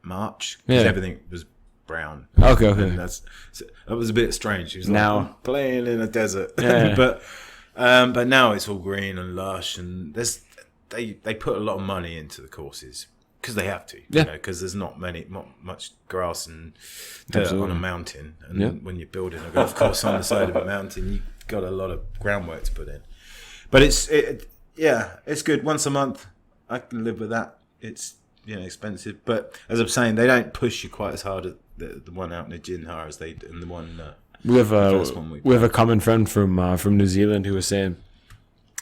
March, because Yeah. everything was brown. Okay. And that was a bit strange. It was Now- like, I'm playing in a desert, Yeah. but now it's all green and lush, and they put a lot of money into the courses because they have to, Yeah. because there's not much grass and dirt Absolutely. on a mountain, and Yeah. when you're building a golf course on the side of a mountain, you've got a lot of groundwork to put in. But it's good. Once a month, I can live with that. It's expensive, but as I'm saying, they don't push you quite as hard at the one out in Jinha as they and the one. We have first one we have a common friend from New Zealand who was saying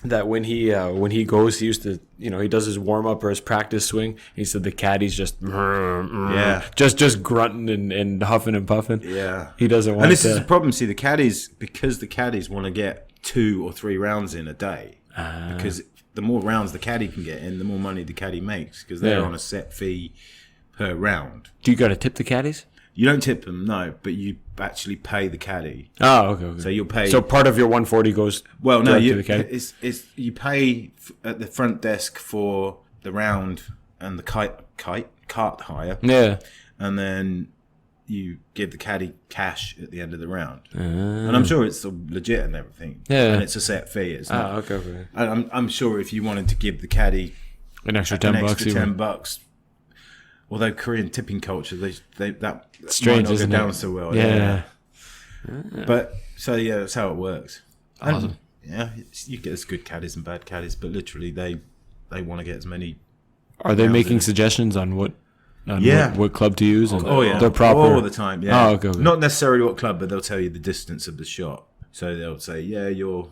that when he goes, he used to he does his warm up or his practice swing. He said the caddy's just just grunting and huffing and puffing. Yeah, He doesn't want and this to. is the problem. See, the caddies want to get 2 or 3 rounds in a day because the more rounds the caddy can get in, the more money the caddy makes because they're Yeah. on a set fee per round. Do you got to tip the caddies? You don't tip them, no, but you actually pay the caddy. Oh, okay. So you'll pay. So part of your 140 goes. Well, no, direct to the caddy? it's you pay at the front desk for the round and the cart hire, Yeah. and then you give the caddy cash at the end of the round. And I'm sure it's legit and everything. Yeah. and it's a set fee. It's not. Okay. And I'm sure if you wanted to give the caddy An extra $10 an extra even. $10, although Korean tipping culture, they that Strange, might not go isn't down it? so well. Yeah. But so that's how it works. Awesome. And, you get as good caddies and bad caddies, but literally they want to get as many. Are they rounds making in. suggestions on what Yeah. what club to use? And Oh yeah, the proper. all the time. Yeah, Oh, okay. Not necessarily what club, but they'll tell you the distance of the shot. So they'll say, "Yeah, you're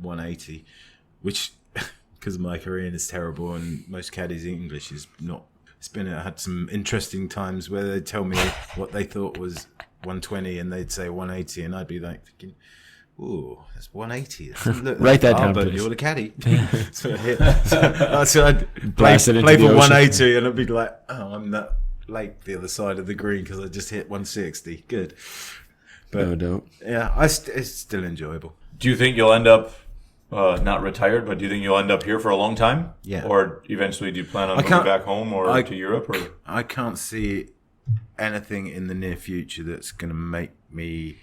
180," which because my Korean is terrible and most caddies' English is not. I had some interesting times where they'd tell me what they thought was 120 and they'd say 180, and I'd be like thinking, "Ooh, that's 180." Look, Write that down, but please. you're the caddy. So I'd play Blast it into for the ocean. 180, and I'd be like, "Oh, I'm that lake the other side of the green because I just hit 160." Good, but No doubt. yeah, it's still enjoyable. Do you think you'll end up not retired, but do you think you'll end up here for a long time? Yeah. Or eventually, do you plan on moving can't- back home or to Europe? Or I can't see anything in the near future that's going to make me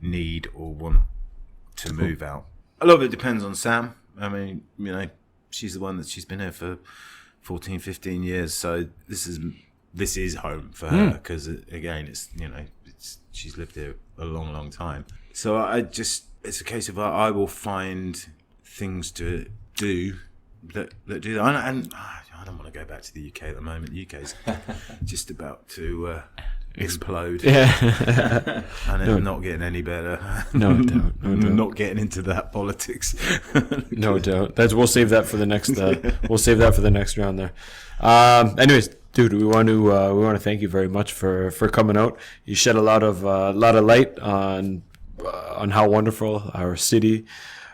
need or want to move out. A lot of it depends on Sam. I mean, she's the one she's been here for 14, 15 years, so this is home for her because again, she's lived here a long, long time. So it's a case of I will find things to do that do that, and I don't want to go back to the UK at the moment. The UK's just about to implode. Yeah. And it's not getting any better. No doubt. No doubt. Not getting into that politics. No doubt. We'll save that for the next. We'll save that for the next round there. Anyways, Dude, we want to thank you very much for coming out. You shed a lot of light on how wonderful our city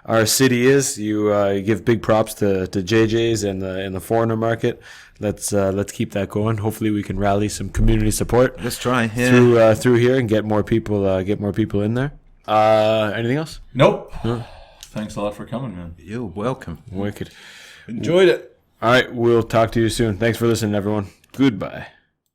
is. You give big props to JJ's and the foreigner market. Let's keep that going. Hopefully, we can rally some community support. Let's try through here and get more people in there. Anything else? Nope. Thanks a lot for coming, man. You're welcome. Wicked. Enjoyed it. All right, we'll talk to you soon. Thanks for listening, everyone. Goodbye.